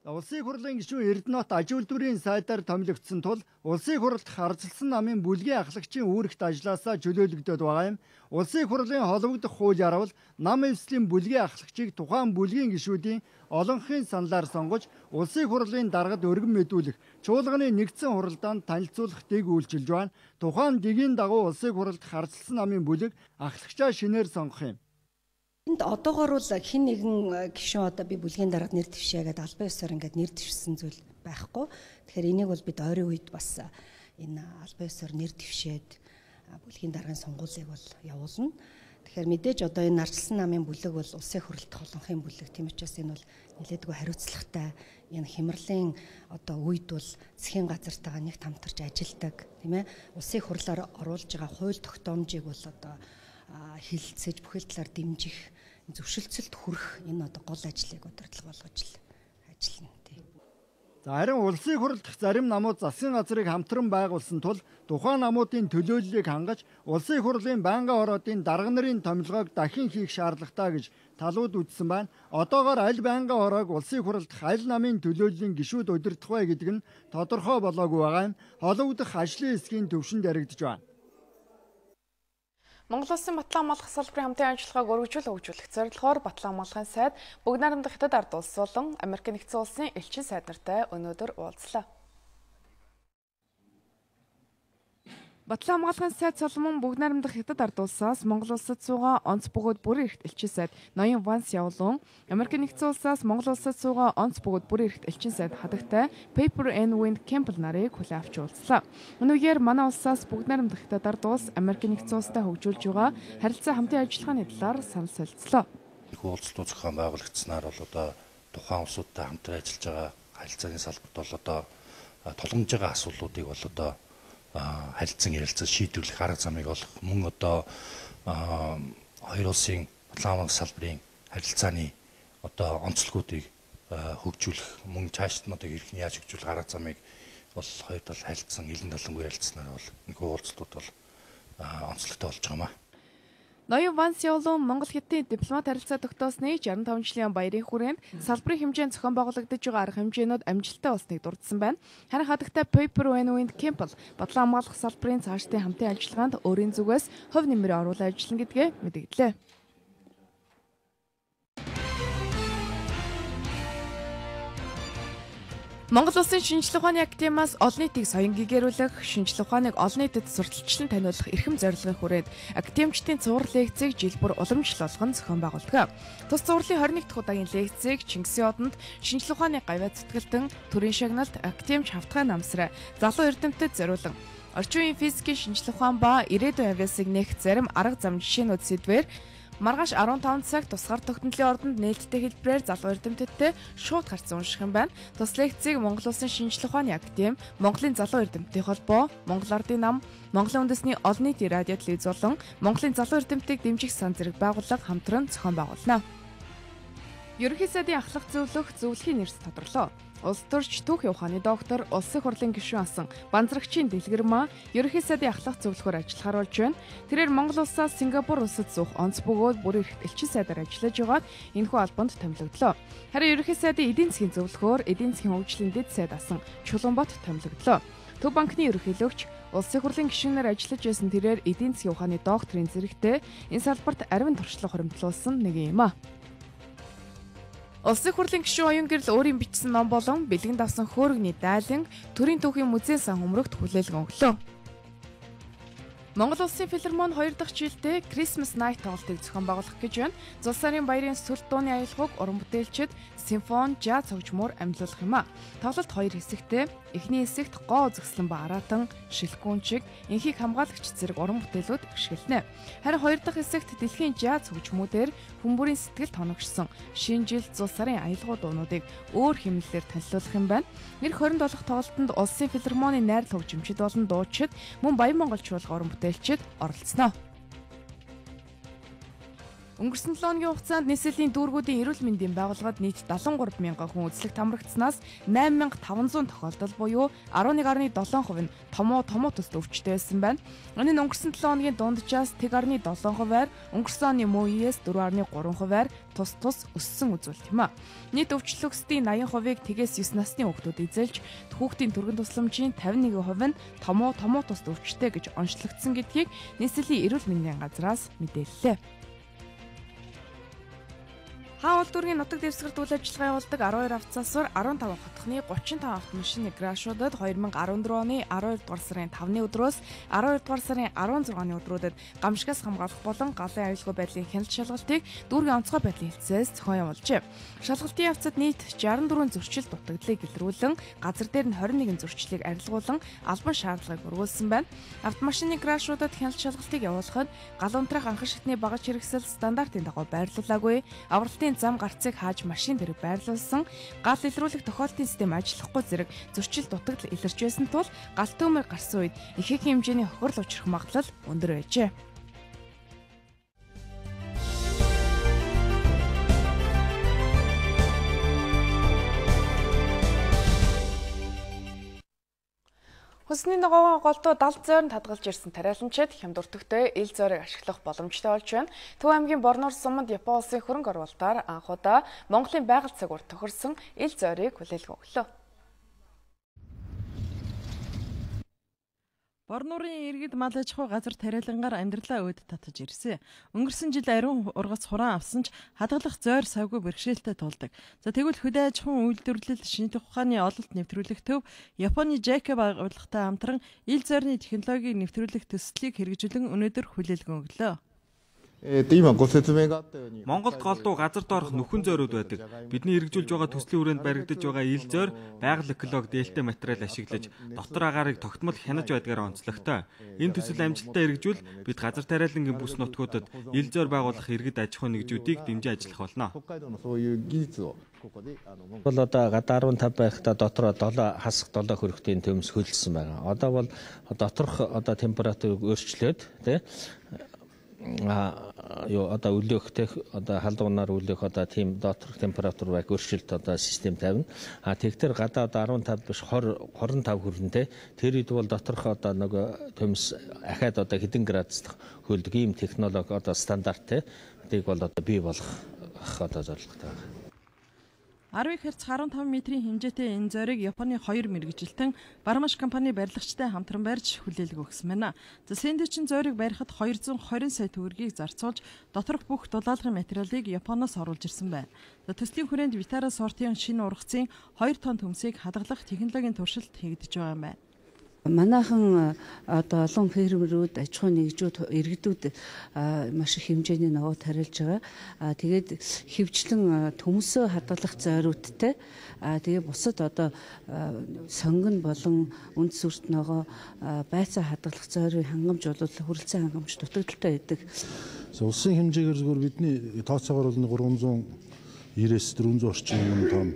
Улсын хурлын гишүүн Эрдэнэт аж үйлдвэрийн сайдаар томилогдсон тул улсын хуралд харилцсан намын бүлгийн ахлагчийн үүрэгт ажилласаа чөлөөлөгдөд байгаа юм. Улсын хурлын холбогдох хууль яравал нам эвслийн бүлгийн ахлагчийг тухайн бүлгийн гишүүдийн олонхын саналаар сонгож улсын хурлын даргад өргөн мэдүүлэх чуулганы нэгдсэн хуралдаанд танилцуулах дэг үйлчилж байна. Тухайн дэгийн дагуу улсын хуралд харилцсан намын бүлэг ахлагчаа шинээр сонгох юм. Энд одоогоор бол хин нэгэн гишүүн одоо би бүлгийн дараад нэр дэвшээгээд албан ёсоор ингээд нэр дэвшсэн зүйл байхгүй. Тэгэхээр энийг бол бид ойрын үед бас энэ албан ёсоор нэр дэвшээд бүлгийн даргын сонгуулийг бол явуулна. Тэгэхээр мэдээж одоо энэ арчилсан намын бүлэг бол улсын хурлд холонхын бүлэг. Тийм учраас энэ бол нэлээдгүй хариуцлагатай. Энэ хямралын одоо үед бол засгийн газартайгаа нэгт хамтарч ажилладаг, тийм ээ. Улсын хурлаар оруулж байгаа хууль тогтоомжийг бол одоо хилцэж бүхэл талаар дэмжих, зөвшөлтсөлд хүрэх энэ одоо гол ажлыг удирдлага болгож ажиллана. За харин улсын хурал дахь зарим намууд засгийн газрыг хамтран байгуулсан тул тухайн намуудын төлөөллийг хангаж улсын хурлын байнгын хороодын дарга нарын томилгоог дахин хийх шаардлагатай гэж талууд үзсэн байна. Одоогоор аль байнгын хороог улсын хурал дахь аль намын төлөөллийн гишүүд удирдах вэ гэдэг нь тодорхой болоогүй байгаа юм. Хологдох ажлын хэсгийн төвшөнд яригдж байна. Монгол Улсын батлан хамгаалах салбарын хамтын ажиллагааг өргөжүүл хөгжүүлэх зорилгоор батлан хамгаалахын сайд бүгд найрамдах хятад ард улс болон Америк нэгдсэн улсын элчин сайд нартай өнөөдөр уулзлаа. Батлан хамгаалахын сайд Соломон бүгд найрамдах хятад ард улсаас Монгол улсад суугаа онц бөгөөд бүрэн эрхт элчин сайд Ноён Ванс явуулан Америк нэгдсэн улсаас Монгол улсад суугаа онц бөгөөд бүрэн эрхт элчин сайд хадагтай Paper and Wind Campbell нарыг хүлээн авч уулзлаа. Өнөөдөр манай улсаас бүгд найрамдах хятад ард улс Америк нэгдсэн улстай хөгжүүлж байгаа харилцаа хамтын ажиллагааны талаар санал солилцлоо. Уулзалтууд зохион байгуулагдсанаар бол одоо тухайн улсуудтай хамтран ажиллаж байгаа харилцааны салбарт бол одоо тулгамж байгаа асуудлуудыг бол одоо харилцан ярилцаж шийдвэрлэх арга замыг олох мөн одоо хоёр улсын батлан хамгаалах салбарын харилцааны одоо онцлогуудыг хөгжүүлэх мөн цаашд нь одоо хэрхэн яаж хөгжүүлэх арга замыг бол хоёр тал харилцсан элен талангүй ярилцсанаар бол нэг уулзалтууд бол онцлогтой болж байгаа юм аа. Ноён Ванс явуулан Монгол Хятадын дипломат харилцаа тогтоосны 65 жилийн баярын хүрээнд салбарын хэмжээнд зохион байгуулагдаж байгаа арга хэмжээнүүд амжилттай болсныг дурдсан байна. Харин хадагтай Paper and Wind Campbell батлан хамгаалах салбарын цаашдын хамтын ажиллагаанд өөрийн зүгээс хувь нэмрээ оруулан ажиллана гэдгээ мэдэгдлээ. Монгол Улсын шинжилгээ ухааны академиас олон нийтийг соён гэгэрүүлэх, шинжилгээ ухааныг олон нийтэд сурталчлан таниулах эрхэм зорилгын хүрээнд академичдын цуврал лекцийг жил бүр уламжлалгон зохион байгуулдаг. Тус цувралын 21 дахь удаагийн лекцийг Чингисийн одонд шинжилгээ ухааны гавьяа зүтгэлтэн, төрийн шагналт, академич хавтгай намсраа, залуу эрдэмтэд зориулан орчин үеийн физикийн шинжилгээ ухаан ба ирээдүйн авиасыг нээх зарим арга зам жишээнүүд сэдвээр маргааш 15 цаг тусгаар тогтнолын ордонд нээлттэй хэлбэрээр залуу эрдэмтдтэй шууд гарцсан унших юм байна. Тус лекцийг Монгол Улсын шинжилгээ ухааны академи, Монголын залуу эрдэмтдийн холбоо, Монгол Ардын нам, Монголын үндэсний олон нийтийн радио телевиз болон Монголын залуу эрдэмтдийг дэмжих сан зэрэг байгууллага хамтран зохион байгуулна. Ерөнхий сайдын ахлах зөвлөхийн нэрс тодорлоо. Улс төрч түүхийн ухааны доктор, улсын хурлын гишүүн асан Банзрагчийн дэлгэрмаа ерөнхий сайдын ахлах зөвлөхөөр ажиллахаар болж байна. Тэрээр Монгол улсаас Сингапур улсад суух онц бөгөөд бүрэн эрхт элчин сайдаар ажиллаж байгаад энэхүү албанд томилогдлоо. Харин ерөнхий сайдын эдийн засгийн зөвлөхөөр эдийн засгийн хөгжлийн дэд сайд асан Чулуунбат томилогдлоо. Төв банкны ерөнхийлөгч улсын хурлын гишүүнээр ажиллаж байсан тэрээр эдийн засгийн ухааны докторийн зэрэгтээ энэ салбарт ариун туршлага хоримтлуулсан нэг юм а. Улсын хурлын гишүүн оюун гэрэл өөрийн бичсэн ном болон бэлгэнд авсан хөөргөний дайлан төрийн түүхийн музейн сан өмнөгт хүлээлгэн өглөө. Монгол Улсын филармон 2 дахь жилдээ Christmas Night тоглолтыг зохион байгуулах гэж байна. Зул сарын баярын сүлд дууны аялгауг уран бүтээлчид симфони, жаз хөгжмөөр амьлуулах юм а. Тоглолт 2 хэсэгтэй. Эхний хэсэгт гоо үзэсгэлэн ба аратан, шилхүүнчиг, энхийг хамгаалагч зэрэг уран бүтээлүүд гიშгэлнэ. Харин 2 дахь хэсэгт дэлхийн жаз хөгжмүүдээр хүмүүрийн сэтгэл тоногшсон шинэ жил зул сарын аялгау дуунуудыг өөр хэмнэлээр танилцуулах юм байна. Ирэх 27 дахь тоглолтод Улсын филармоны найрал хөгжимчид болон дуучид мөн Баян монголчууд уран бүтээлчид оролцсноо. Өнгөрсөн 7 хоногийн хугацаанд нийслэлийн дүүргүүдийн эрүүл мэндийн байгууллагад нийт 73 мянган хүн үзлэгт хамрагдсанаас 8500 тохиолдол буюу 11.7% нь томоо төсд өвчтэй байсан байна. Энэ нь өнгөрсөн 7 хоногийн дунджаас 1.7%-аар өнгөрсөн оны мөн үеэс 4.3%-аар тус өссөн үзүүлэлт юм а. Нийт өвчлөлтийн 80%-ыг тэгээс 9 насны хүүхдүүд эзэлж, хүүхдийн түргэн тусламжийн 51% нь томоо тусд өвчтэй гэж онцлогдсон гэдгийг нийслэлийн эрүүл мэндийн газраас мэдээллээ. Хаан улдүргийн нутаг дэвсгэрт үйл ажиллагаа явуулдаг 12 автосасвар 15 хотхны 35 автомашины крашуудад 2014 оны 12 дугаар сарын 5-ны өдрөөс 12 дугаар сарын 16-ны өдрүүдэд гамшигаас хамгаалах болон галын аюулгүй байдлын хяналт шалгалтыг дүүргийн онцгой байдлын хэлтсээс зохион явуулжээ. Шалгалтын явцад нийт 64 зөрчил дутагдлыг илрүүлэн газар дээр нь 21 зөрчлийг арилгуулan албан шаардлагыг өргүүлсэн байна. Автомашины крашуудад хяналт шалгалтыг явуулахад гал унтраах анхан шатны багаж хэрэгсэл стандартын дагуу байрлуулаагүй, авралтын зам гарцыг хааж машин дээр байрлуулсан, гал илрүүлэх тохиолдлын систем ажиллахгүй зэрэг зөрчил дутагдал илэрч байсан тул гал төмөр гарсан үед ихэнх хэмжээний хохирол учрах магадлал өндөр байжээ. Хүнсний ногоон голдуу 70 зойрон хадгалж ирсэн тариаланчид хямдвартагтай ил зойрыг ашиглах боломжтой болж байна. Төв аймгийн Борноор суманд Япон улсын хөрөнгө оруулалтаар анх удаа Монголын байгаль цагуурт тохирсон ил зойрыг хүлээлгэн өглөө. Борнуурын иргэд мал аж ахуй газар тариалангаар амьдралаа өөд татаж ирсэн. Өнгөрсөн жил ариун ургац хураан авсан ч хадгалах зойр савгүй бэрхшээлтэй тулдаг. За тэгвэл хөдөө аж ахуйн үйлдвэрлэл шинжлэх ухааны ололт нэвтрүүлэх төв Японы JICA байгууллагатай хамтран ил зойрны технологиг нэвтрүүлэх төслийг хэрэгжүүлэн өнөөдөр хүлээлгэн өглөө. Монголд голдуу газар доорх нүхэн зойрууд байдаг. Бидний хэрэгжүүлж байгаа төслийн хүрээнд баригдаж байгаа ил зойр байгаль эколог дээлтэй материал ашиглаж дотор агаарыг тогтмол хянаж байдгаар онцлогтой. Энэ төсөл амжилттай хэрэгжүүл бид газар тариалангийн бүс нутгуудад ил зойр байгуулах иргэд аж ахуйн нэгжүүдийг дэмжиж ажиллах болно. Бол одоо гадаа 15 байхдаа дотор 7 хасах 7 хөрөгтийн төмс хөлжсөн байгаа. Одоо бол доторх одоо температурыг өөрчлөөд тий одоо үлээх тех одоо халдуунаар үлээх одоо тийм доторх температур байг өөрчлөлт одоо систем тавина. Тэгтэр гадаа одоо 15 биш 20 25 хүрнэ тэр үед бол доторх одоо нэг төмс ахаад одоо хэдэн градусдах хөлдөг ийм технологи одоо стандарт тийг бол одоо бий болгох одоо зорилготой байна. 10 Hz 15 метрийн хэмжээтэй энэ зойрыг Японы 2 мэргэжилтэн Бармаш компани барилгачтай хамтран барьж хүлээлгэн өгсөн байна. За сэндвичийн зойрыг барихад 220 сая төгрөгийг зарцуулж доторх бүх дулаалгын материалыг Японоос оруулж ирсэн байна. За төслийн хүрээнд Витара сортын шинэ ургацын 2 тонн төмсийг хадгалах технологийн туршилт хийгдэж байгаа юм байна. Манайхан одоо олон фермерүүд, аж ахуйн нэгжүүд, иргэдүүд маш их хэмжээний ногоо тариалж байгаа. Тэгээд хөвчлэн төмсөө хадгалах зойруудтай тэгээд бусад одоо сонгон болон үнд сүрт ногоо байцаа хадгалах зойрын хангамж бол хүрэлцэн хангамж дутагдaltaй байдаг. Улсын хэмжээгээр зөвхөн бидний тооцоогоор бол 390-с 400 орчим тонн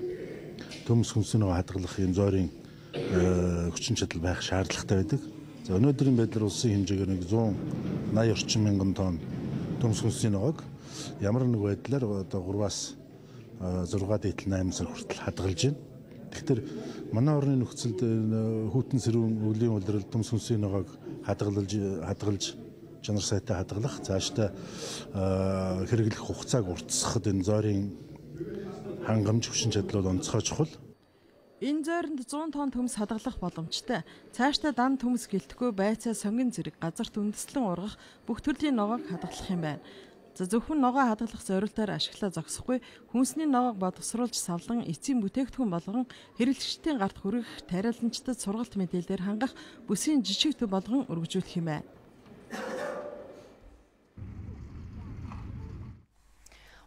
төмс хүнсний ногоо хадгалах юм зойрын хүчин чадал байх шаардлагатай байдаг. За өнөөдрийн байдлаар улсын хэмжээгээр 180 орчим мянган тонн төмс хүнсний ногоог ямар нэг байдлаар одоо 3-аас 6 дээдл 8 сар хүртэл хадгалж байна. Тэгэхээр манай орны нөхцөлд хүүтэн сэрүүн өвлийн улирал төмс хүнсний ногоог хадгалж чанар сайтай хадгалах, цаашдаа хэрэглэх хугацааг уртасгахад энэ зойрын хангамж хүчин чадал бол онцгой чухал. Энэ зойронд 100 тонн төмс хадгалах боломжтой. Цаашдаа дан төмс гэлтэхгүй байцаа сонгон зэрэг газарт үндэслэн ургах бүх төрлийн ногоог хадгалах юм байна. За зөвхөн ногоо хадгалах зорилтоор ашиглаа зогсохгүй хүнсний ногоог боловсруулж савлан эцсийн бүтээгдэхүүн болгон хэрэглэгчдийн гарт хүрэх тариаланчдад сургалт мэдээлэлээр хангах бүсийн жижиг төв болгон өргөжүүлэх юм байна.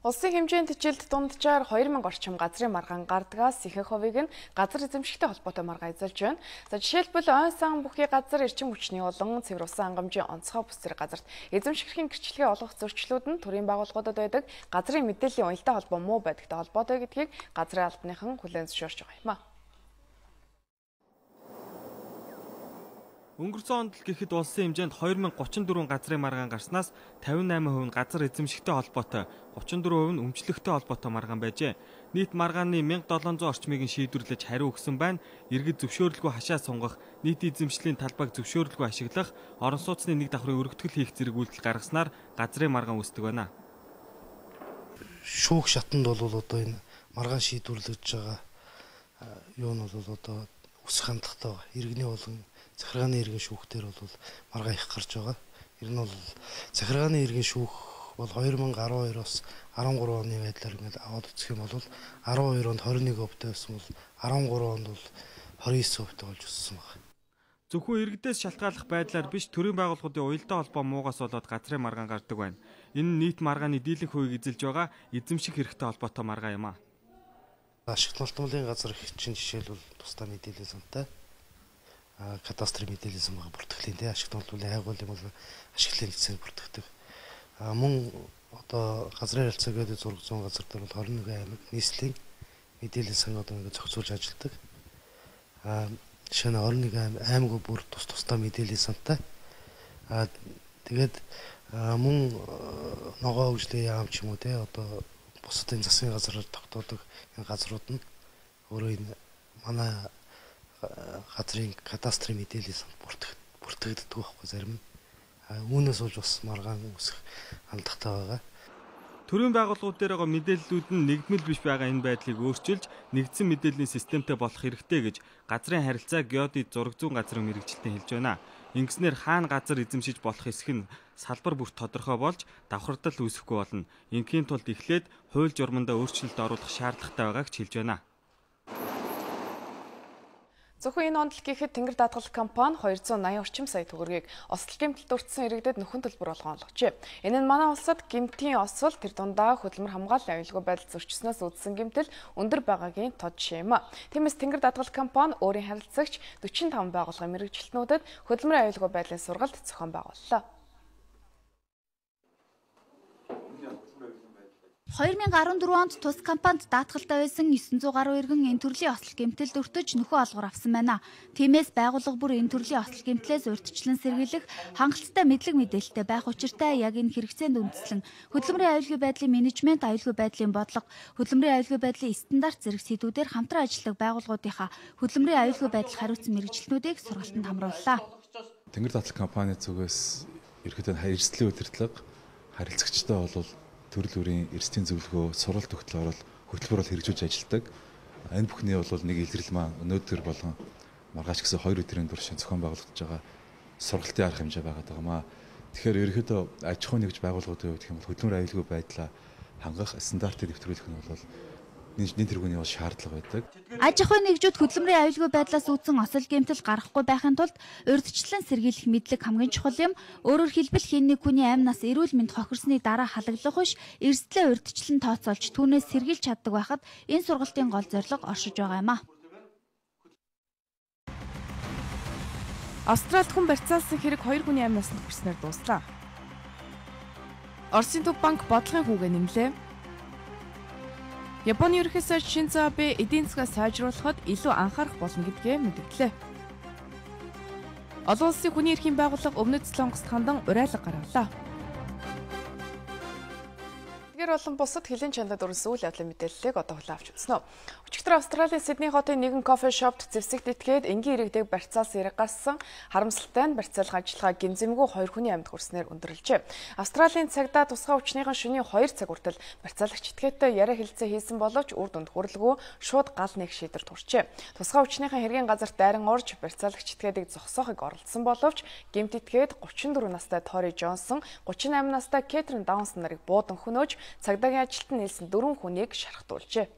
Улсын хэмжээнд жилд дунджаар 2000 орчим газрын маргаан гардгаас ихэнх хувийг нь газар эзэмшигтэй холбоотой маргаа эзэлж байна. За жишээлбэл ойн сан бүхий газар эрчим хүчний олон цэвэр усан хангамжийн онцгой бүс зэрэг газарт эзэмшигчийн гэрчлэгээ олгох зөрчлүүд нь төрийн байгууллагуудад байдаг газрын мэдээллийн уялдаа холбоо муу байдагтай холбоотой гэдгийг газрын албаныхан хүлээн зөвшөөрч байгаа юм а. Өнгөрсөн онд л гэхэд улсын хэмжээнд 2034 газрын маргаан гарснаас 58% нь газар эзэмшигтэй холбоотой, 34% нь өмчлөгтэй холбоотой маргаан байжээ. Нийт маргааны 1700 орчмыг нь шийдвэрлэж хариу өгсөн байна. Иргэд зөвшөөрлгүй хашаа сунгах, нийт эзэмшлийн талбайг зөвшөөрлгүй ашиглах, орон сууцны нэг давхрын өргөтгөл хийх зэрэг үйлдэл гаргаснаар газрын маргаан үүсдэг байна. Шүүх шатанд бол одоо энэ маргаан шийдвэрлэж байгаа юу нь бол одоо өсөх хандлагатай байгаа. Иргэний болон захиргааны иргэн шүүхтэр бол маргаан их гарч байгаа. Ер нь бол захиргааны иргэн шүүх бол 2012-оос 13 оны байдлаар ингээд аваад үзэх юм бол 12 онд 21% байсан бол 13 онд бол 29% болж өссөн байна. Зөвхөн иргэдээс шалтгааллах байдлаар биш, төрийн байгууллагуудын уялдаа холбоо муугаас болоод газрын маргаан гардаг байна. Энэ нь нийт маргааны дийлэнх хувийг эзэлж байгаа эзэмших хэрэгтэй холбоотой маргаан юм а. Ашигт малтмалын газар чинь жишээлбэл тусдаа мэдээлэл сантай. Кадастрын мэдээлэл сан байгаа бүртгэлийн тий ашигт малтмалын хайгуул юм бол ашиглалын хэсэг бүртгэдэг. Мөн одоо газрын харилцаа гэдэг зураг зүүн газар дээр бол 21 аймаг нийслэлийн мэдээлэл сан одоо ингэ зохицуулж ажилладаг. Жишээ нь 21 аймаг бүр тусдаа мэдээлэл сантай. Тэгээд мөн ногоо хөгжлийн яам ч юм уу тий одоо бусад энэ засгийн газраар тогтоодог энэ газрууд нь өөрөө энэ манай газрын кадастрын мэдээлэл сан бүртгэгддэг байхгүй зарим нь. Үүнээс болж бас маргаан үүсэх хандлагатай байгаа. Төрийн байгууллагууд дээр байгаа мэдээллүүд нь нэгдмэл биш байгаа энэ байдлыг өөрчилж нэгдсэн мэдээллийн системтэй болох хэрэгтэй гэж газрын харилцаа геодит зураг зүүн газрын мэрэгчлэлтэн хэлж байна. Ингэснээр хаана газар эзэмшиж болох эсэх нь салбар бүрт тодорхой болж давхардал үүсэхгүй болно. Ингийн тулд эхлээд хууль журмандаа өөрчлөлт оруулах шаардлагатай байгааг ч хэлж байна. Зөвхөн энэ онд л гэхэд Тэнгэр даатгал компани 280 орчим сая төгрөгийг осол гэмтэлд өртсөн иргэдэд нөхөн төлбөр болгон олгожээ. Энэ нь манай улсад гэмтийн осол тэр дундаа хөдөлмөр хамгааллын аюулгүй байдал зөрчснөөс үүдсэн гэмтэл өндөр байгаагийн тод жишээ юм а. Тиймээс Тэнгэр даатгал компани өөрийн харилцагч 45 байгууллагын мэргэжилтнүүдэд хөдөлмөрийн аюулгүй байдлын сургалт зохион байгууллаа. 2014 онд тус компанид даатгалтай байсан 900 гаруй иргэн энэ төрлийн осол гэмтэлд өртөж нөхөө олгор авсан байна. Тиймээс байгууллага бүр энэ төрлийн осол гэмтлээс урьдчилан сэргийлэх хангалттай мэдлэг мэдээлэлтэй байх учиртай яг энэ хэрэгцээнд үндэслэн хөдөлмөрийн аюулгүй байдлын менежмент, аюулгүй байдлын бодлого, хөдөлмөрийн аюулгүй байдлын стандарт зэрэг сэдвүүдээр хамтран ажилладаг байгууллагуудынхаа хөдөлмөрийн аюулгүй байдал хариуцсан мэргэжилтнүүдийг сургалтанд хамрууллаа. Тэнгэр даатгал компани зүгээс ерөнхийдөө эрсдлийн удирдлага харилцагчтай бол төрөл бүрийн эрсдлийн зөвлөгөө, сургалт тогтолцоогоор хөтөлбөр бол хэрэгжүүлж ажилладаг. Энэ бүхний бол нэг илрэл маань өнөөдөр болон маргааш гэсэн 2 өдрийн турш зохион байгуулагдаж байгаа сургалтын арга хэмжээ байгаа даа. Тэгэхээр ерөнхийдөө аж ахуй нэгж байгууллагуудын хувьд гэх юм бол хөдөлмөр аюулгүй байдлаа хангах стандартыг нэвтрүүлэх нь бол нийт тэргүүний бол шаардлага байдаг. Аж ахуй нэгжүүд хөдөлмөрийн аюулгүй байдлаас үүдсэн осол гэмтэл гарахгүй байхын тулд урьдчилан сэргийлэх мэдлэг хамгийн чухал юм. Өөрөөр хэлбэл хэн нэг хүний амнаас эрүүл мэнд хохирсны дараа халаглах биш, эрсдлээ урьдчилан тооцоолж түүнээс сэргийлж чаддаг байхад энэ сургалтын гол зорилго оршиж байгаа юм а. Австралид хүн барьцаалсан хэрэг 2 хүний амнаас хүрснээр дууслаа. Оросын төв банк бодлогын хүүгээ нэмлээ. Японы ерөнхий сайд Шинзо Абе эдийн засгаа сайжруулахад илүү анхаарах болно гэдгээ мэдгдлээ. Олон улсын хүний эрхийн байгууллага Өмнөд Солонгост хандан уриалга гаргалаа. Гэр болон бусад хилийн чандад өрнсөн үйл явдлын мэдээллийг одоо хүлээн авч үзнэ. Өчигдөр Австралийн Сидней хотын нэгэн кофе шопт зэвсэгт итгээд энгийн иргэдэг барьцаалсан хэрэг гарсан. Харамсалтай нь барьцаалгын ажиллагаа гэмзэмгүй 2 хүний амьд хүрснээр өндөрлжээ. Австралийн цагдаа тусгай хүчнийхэн шөнийн 2 цаг хүртэл барьцаалагч итгээтэй яриа хэлцээ хийсэн боловч үр дүнд хүрэлгүй шууд гал нэг шийдвэрт хүрчээ. Тусгай хүчнийхэн хэргийн газарт дайран орж барьцаалагч итгээдэг зогсоохыг оролдсон боловч гэмт итгээд 34 настай Тори Джонсон, 38 настай Кэтрин Даунс нарыг буудан хөнөөж цагдаагийн ажилтан нийлсэн 4 хүнийг шархтуулжээ.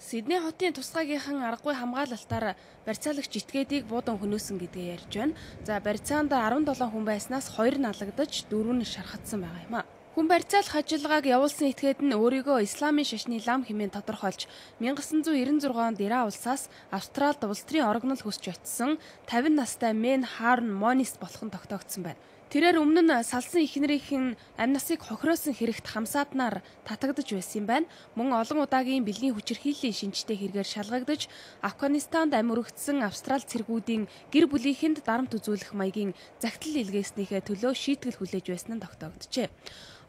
Сидней хотын тусгайгийнхан аргагүй хамгаалалтаар барьцаалагч итгээдийг буудан хөнөөсөн гэдгээ ярьж байна. За барьцаанд 17 хүн байснаас 2 налагдаж 4 нь шархагдсан байгаа юм а. Хүн барьцаалах ажиллагааг явуулсан этгээд нь өөрийгөө исламын шашны лам хэмээн тодорхойлж 1996 онд Иран улсаас Австралид улс төрийн орогнол хүсч очсон 50 настай Мен Харн Монис болох нь тогтоогдсон байна. Тэрээр өмнө нь салсан эхнэрийнхэн амь насыг хохироосон хэрэгт хамсааднаар татагдж байсан юм байна. Мөн олон удаагийн бэлгийн хүчирхийллийн шинжтэй хэрэгээр шалгагдаж Афганистанд амь өргөцсөн Австрали цэргүүдийн гэр бүлийнхэнд дарамт үзүүлэх маягийн загтал илгээснийхээ төлөө шийтгэл хүлээж байсан нь тогтоогджээ.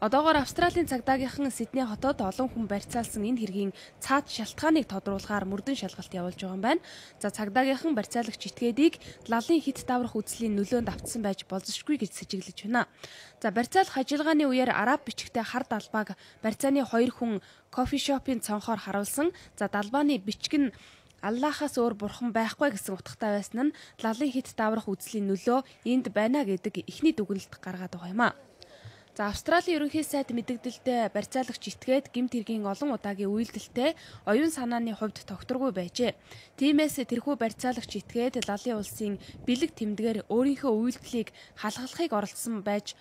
Одоогоор Австралийн цагдаагийнхан Сидней хотод олон хүн барьцаалсан энэ хэргийн цаад шалтгааныг тодруулахаар мөрдөн шалгалт явуулж байгаа юм байна. За цагдаагийнхан барьцаалагч итгээдийг лалын хит даврах үзлийн нөлөөнд автсан байж болзошгүй гэж сэжиглэж байна. За барьцаалах ажиллагааны үеэр араб бичгтээ хар далбааг барьцааны 2 хүн кофе шопын цонхоор харуулсан. За далбааны бичиг нь Аллахаас өөр бурхан байхгүй гэсэн утгатай байсан нь лалын хит даврах үзлийн нөлөө энд байна гэдэг эхний дүгнэлт гаргаад байгаа юм а. За Австралийн ерөнхий сайд мэдэгдэлдээ барьцаалагч итгээд гэмт хэргийн олон удаагийн үйлдэлтэй оюун санааны хувьд тогтворгүй байжээ. Тиймээс тэрхүү барьцаалагч итгээд лалын улсын бэлэг тэмдгээр өөрийнхөө үйлдэлийг халахлахыг оролцсон байж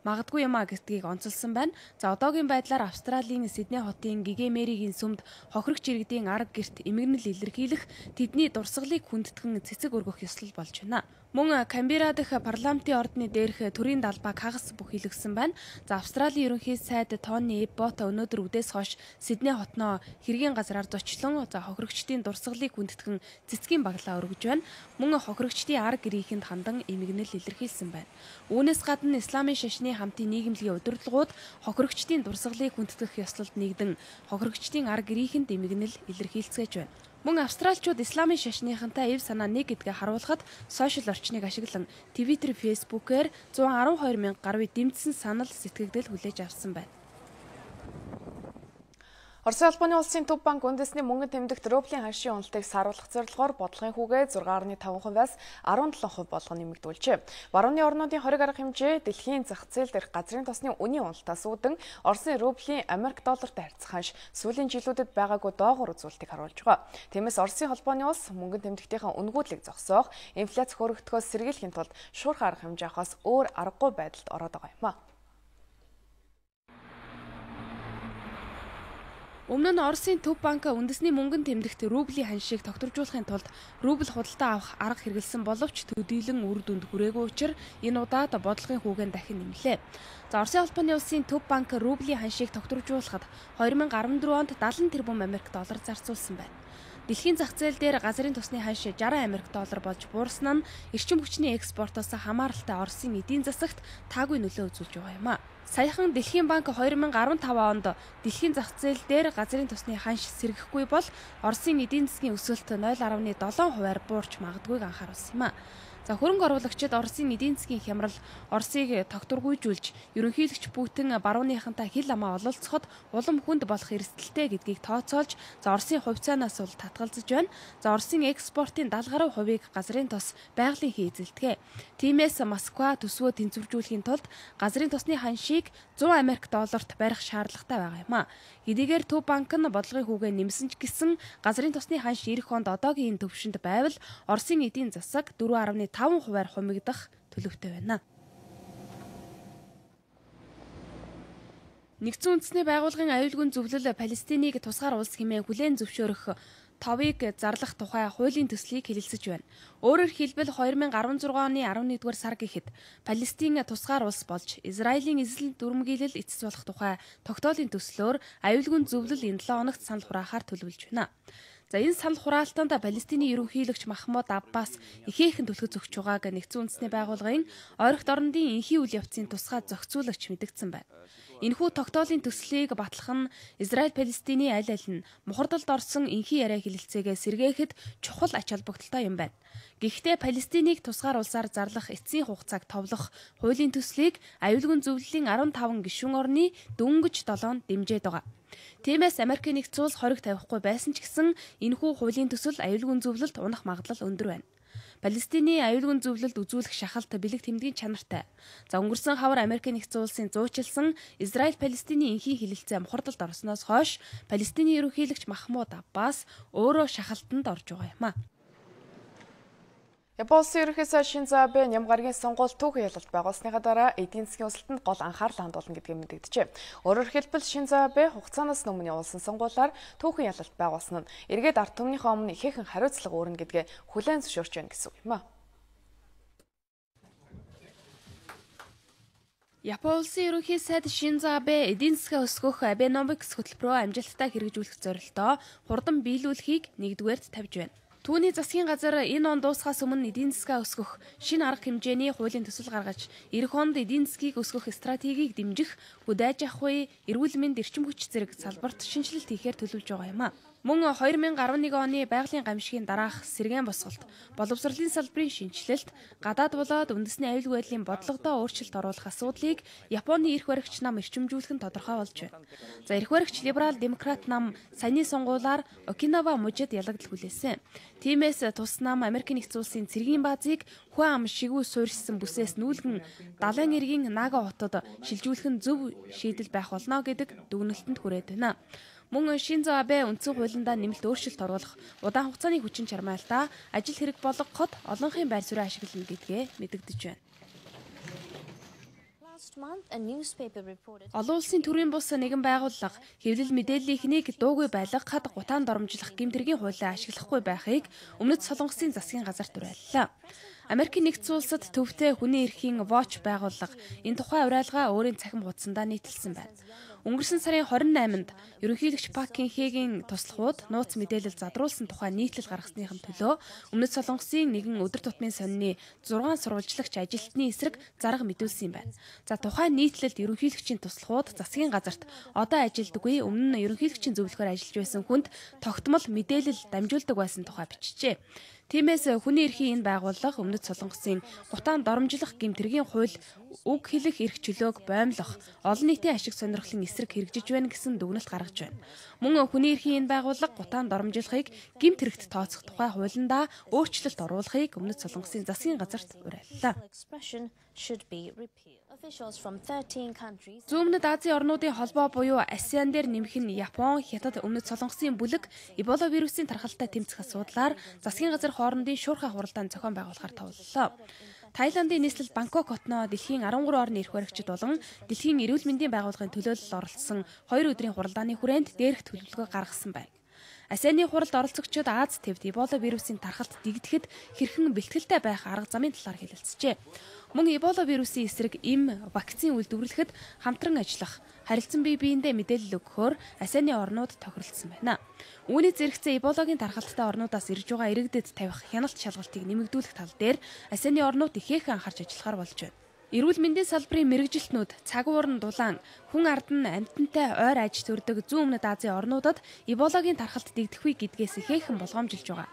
магадгүй юм а гэдгийг онцолсон байна. За одоогийн байдлаар Австралийн Сидней хотын Гигэмеригийн сүмд хохирогч иргэдийн арга гэрт эмгэнэл илэрхийлэх, тэдний дурсгалыг хүндэтгэн цэцэг өргөх ёслол болж байна. Мөн Камбера дахь парламентын ордны дээрх төрийн далбааг хагас бүхийлгсэн байна. За Австралийн ерөнхий сайд Тони Эббот өнөөдөр үдээс хойш Сидней хотноо хэргийн газраар зочлон хохирогчдын дурсгалыг хүндэтгэн цэцгийн баглаа өргөж байна. Мөн хохирогчдын арга гэрийнхэнд хандан эмгэнэл илэрхийлсэн байна. Үүнээс гадна исламын шашны хамтын нийгэмлэгийн удирдлагууд хохирогчдын дурсгалыг хүндэтгэх ёслолд нэгдэн хохирогчдын арга гэрийнхэнд эмгэнэл илэрхийлцгээж байна. Мөн австралчууд исламын шашныхантай эв санаа нэг гэдгээ харуулахад сошиал орчныг ашиглан Twitter, Facebook-ээр 112 мянга гаруй дэмжсэн санал сэтгэгдэл хүлээж авсан байна. Оросын албаны улсын төв банк үндэсний мөнгөн тэмдэгт рублийн ханшийн уналтыг саруулах зорилгоор бодлогын хүүгээ 6.5%-аас 17% болгон нэмэгдүүлжээ. Барууны орнуудын хориг арга хэмжээ дэлхийн зах зээл дээрх газрын тосны үнийн уналтаас үүдэн Оросын рублийн Америк доллартай харьцах ханш сүүлийн жилүүдэд байгаагүй доогуур үзүүлэлтийг харуулж байгаа. Тиймээс Оросын холбооны улс мөнгөн тэмдэгтийн үнэгүүлийг зогсоох, инфляц хөрөгдөхөөс сэргийлэхийн тулд шуурхай арга хэмжээ авахаас өөр аргагүй байдалд ороод байгаа юм а. Өмнө нь Оросын төв банк үндэсний мөнгөн тэмдэгт рублийн ханшийг тогтворжуулахын тулд рубль худалдаа авах арга хэрэгэлсэн боловч төдийлөн үр дүнд хүрээгүй учраас энэ удаад бодлогын хүүгээ дахин нэмлээ. За Оросын албаны улсын төв банк рублийн ханшийг тогтворжуулахад 2014 онд 70 тэрбум Америк доллар зарцуулсан байна. Дэлхийн зах зээл дээр газрын тосны ханш 60 Америк доллар болж буурсан нь эрчим хүчний экспортоос хамааралтай Оросын эдийн засагт таагүй нөлөө үзүүлж байгаа юм а. Саяхан Дэлхийн банк 2015 онд дэлхийн зах зээл дээр газрын тосны ханш сэргэхгүй бол Оросын эдийн засгийн өсөлт 0.7%-аар буурч магадгүйг анхааруулсан юм а. За хөрөнгө оруулагчид Оросын эдийн засгийн хямрал Оросыг тогтворгүйжүүлж, ерөнхийлөгч Путин барууныхантай хил амаа ололцоход улам хүнд болох эрсдэлтэй гэдгийг тооцоолж, за Оросын хувьцаанаас бол татгалзаж байна. За Оросын экспортын 70 гаруй хувийг газрын тос байгалийн эзэлдэг. Тиймээс Москва төсвөө тэнцвэржүүлэхийн тулд газрын тосны ханшийг 100 Америк долларт барих шаардлагатай байгаа юм а. Хэдийгээр төв банк нь бодлогын хүүгээ нэмсэн ч гэсэн газрын тосны ханш эх онд одоогийн төвшөнд байвал Оросын эдийн засаг 4.5%-аар хумигдах төлөвтэй байна. Нэгдсэн үндэсний байгууллагын аюулгүйн зөвлөл Палестиныг тусгаар улс хэмээн хүлээн зөвшөөрөх товыг зарлах тухай хуулийн төслийг хэлэлцэж байна. Өөрөөр хэлбэл 2016 оны 11-р сар гэхэд Палестин тусгаар улс болж Израилийн эзлэл дүрмгийлэл эцэс болох тухай тогтоолын төслөөр аюулгүйн зөвлөл энэ 7 хоногт санал хураахаар төлөвлөж байна. За энэ санал хураалтанд Палестины ерөнхийлөгч Махмуд Аббас ихээхэн түлхэж өгч байгааг нэгдсэн үндэсний байгууллагын ойрогт орондын энхий үйл явцын тусгай зохицуулагч мэдгдсэн байна. Энэхүү тогтоолын төслийг батлах нь Израиль-Палестины аль аль нь мухардалд орсон энхий яриа хэлэлцээгээ сэргээхэд чухал ач холбогдолтой юм байна. Гэхдээ Палестиныг тусгаар улсаар зарлах эцсийн хугацааг товлох хуулийн төслийг аюулгүйн зөвлөлийн 15 гишүүн орны дөнгөж 7-нд дэмжиж байгаа. Тиймээс Америкийн нэгдсэн улс хориг тавихгүй байсан ч гэсэн энэхүү хуулийн төсөл аюулгүйн зөвлөлд унах магадлал өндөр байна. Палестины аюулгүй зөвлөлд үзүүлэх шахалт бэлэг тэмдгийн чанартай. За өнгөрсөн хавар Америк нэгдсэн улсын зуучилсан Израиль-Палестины энхийн хилэлцээ мухардалд орсноос хойш Палестины ерөнхийлөгч Махмуд Аббас өөрөө шахалтанд орж байгаа юм а. Японы ерөнхий сайд Шинзо Абе Нямгаргийн сонгуульд түүхэн ялалт байгуулсныхаа дараа эдийн засгийн өсөлтөнд гол анхаарал хандуулна гэдгийг мэдэгджээ. Өөрөөр хэлбэл Шинзо Абе хугацаанаас өмнө явуулсан сонгуулиар түүхэн ялалт байгуулсан нь эргээд ард түмнийхээ өмнө ихээхэн хариуцлага өөрнө гэдгээ хүлээн зөвшөөрч байна гэсэн үг юм а. Японы улсын ерөнхий сайд Шинзо Абе эдийн засгаа өсгөх Абеномикс хөтөлбөрөө амжилттай хэрэгжүүлэх зорилтоо хурдан биелүүлэхийг нэгдүгээрт тавьж байна. Түүний засгийн газар энэ он дуусахаас өмнө эдийн засгаа өсгөх шинэ арга хэмжээний хуулийн төсөл гаргаж, эх онд эдийн засгийг өсгөх стратегийг дэмжих, хүдээж авах үе эрүүл мэнд эрчим хүч зэрэг салбарт шинжилэлт хийхээр төлөвлөж байгаа юм а. Мөн 2011 оны байгалийн гамшигын дараах сэргээн босголт, боловсролын салбарын шинжилэлт, гадаад болоод үндэсний аюулгүй байдлын бодлогодоо өөрчлөлт оруулах асуудлыг Японы эрх баригч нам эрчимжүүлэх нь тодорхой болж байна. За эрх баригч либерал демократ нам саяны сонгуулиар Окинава мужид ялагдал хүлээсэн. Тиймээс тус нам Америк нэгдсэн улсын цэргийн баазыг хүн ам шигүү суурьшсан бүсээс нүүлгэн далайн эргийн Нага хотод шилжүүлэх нь зөв шийдэл байх болно гэдэг дүгнэлтэнд хүрээд байна. Мөн Шинзо Абе үндсэн хуулиндаа нэмэлт өөрчлөлт оруулах, удаан хугацааны хүчин чармайлтаа ажил хэрэг болгоход олонхын байр суурь ашиглана гэдгээ мэдэгдэж байна. Олон улсын төрийн бус нэгэн байгууллага хэвлэл мэдээллийнхнийг дуугүй байлгахад гутаан доромжлох гэмтэргийн хуулиа ашиглахгүй байхыг Өмнөд Солонгосын засгийн газарт уриаллаа. Америк нэгдсэн улсад төвтэй хүний эрхийн Watch байгууллага энэ тухай уриалгаа өөрийн цахим хуудсандаа нийтэлсэн байна. Өнгөрсөн сарын 28-нд ерөнхийлөгч Пак Кин-хегийн туслахууд нууц мэдээлэл задруулсан тухай нийтлэл гаргасныхын төлөө Өмнөд Солонгосын нэгэн өдөр тутмын сонины 6 сурвалжлагч ажилтны эсрэг зарга мэдүүлсэн юм байна. За тухайн нийтлэлд ерөнхийлөгчийн туслахууд засгийн газарт одоо ажилдаггүй өмнө нь ерөнхийлөгчийн зөвлөхөөр ажиллаж байсан хүнд тогтмол мэдээлэл дамжуулдаг байсан тухай бичжээ. Тиймээс хүний эрхийн энэ байгууллага Өмнөд Солонгосын гутаан доромжлох гэмтэргийн хууль үг хэлэх эрх чөлөөг боомлох, олон нийтийн ашиг сонирхлын эсрэг хэрэгжиж байна гэсэн дүгнэлт гаргаж байна. Мөн хүний эрхийн энэ байгууллага гутаан доромжлохыг гэмт хэрэгт тооцох тухай хуулиндаа өөрчлөлт оруулахыг Өмнөд Солонгосын засгийн газарт уриаллаа. Зүүн Азийн орнуудын холбоо буюу ASEAN дээр нэмэх нь Япон, Хятад, Өмнөд Солонгосын бүлэг Эбола вирусын тархалтай тэмцэх асуудлаар засгийн газар хоорондын шуурхай хуралдаан зохион байгуулахаар товлолоо. Таиландын нийслэл Бангкок хотноо дэлхийн 13 орны эрх баригчид болон дэлхийн эрүүл мэндийн байгууллагын төлөөлөлд оролцсон 2 өдрийн хуралдааны хүрээнд дээрх төлөвлөгөө гаргасан байна. ASEAN-ы хуралд оролцогчид Аз тэвд Эбола вирусын тархалт дэгдэхэд хэрхэн бэлтгэлтэй байх арга замын талаар хэлэлцжээ. Мөн Эбола вирусын эсрэг вакцин үйлдвэрлэхэд хамтран ажиллах, харилцан бие биендээ мэдээлэл өгөхөөр ASEAN-ы орнууд тохиролцсон байна. Үүний зэрэгцээ Эболагийн тархалттай орнуудаас ирж байгаа иргэдэд тавих хяналт шалгалтыг нэмэгдүүлэх тал дээр ASEAN-ы орнууд ихээхэн анхаарч ажиллахаар болж байна. Эрүүл мэндийн салбарын мэрэгжилтнүүд цаг уурн дулаан хүн ард нь амьтантай ойр аж төрдөг зүүн Өмнөд Азийн орнуудад Эболагийн тархалт дэгдэхгүй гэдгээс ихээхэн болгоомжилж байгаа.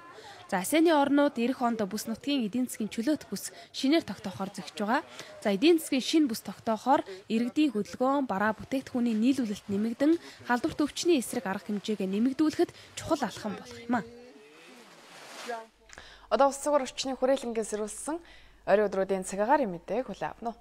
За ASEAN-ы орнууд эх онд бүс нутгийн эдийн засгийн чөлөөт бүс шинээр тогтоохоор зохиж байгаа. За эдийн засгийн шинэ бүс тогтоохоор иргэдийн хөдөлгөөн, бараа бүтээгдэхүүний нийлүүлэлт нэмэгдэн халдварт өвчний эсрэг арга хэмжээгээ нэмэгдүүлэхэд чухал алхам болох юм а. Одоо улс сугаар орчны хүрээлэнгээс ирүүлсэн ойрын өдрүүдийн цагаагаар мэдээг хүлээн авна уу.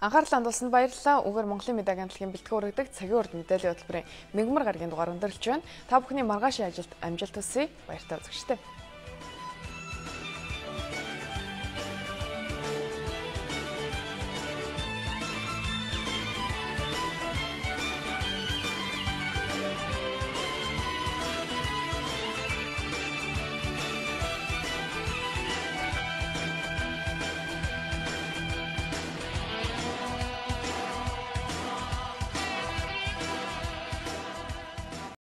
Анхаарал хандуулсанд баярлалаа. Угаар Монголын медиа агентлагийн бэлтгэн хүргэдэг цагийн урд мэдээллийн хөтөлбөрийн мэгмар гарагийн дугаар өндөрлж байна. Та бүхний маргаашийн ажилд амжилт хүсье. Баяртай үзэгчдээ.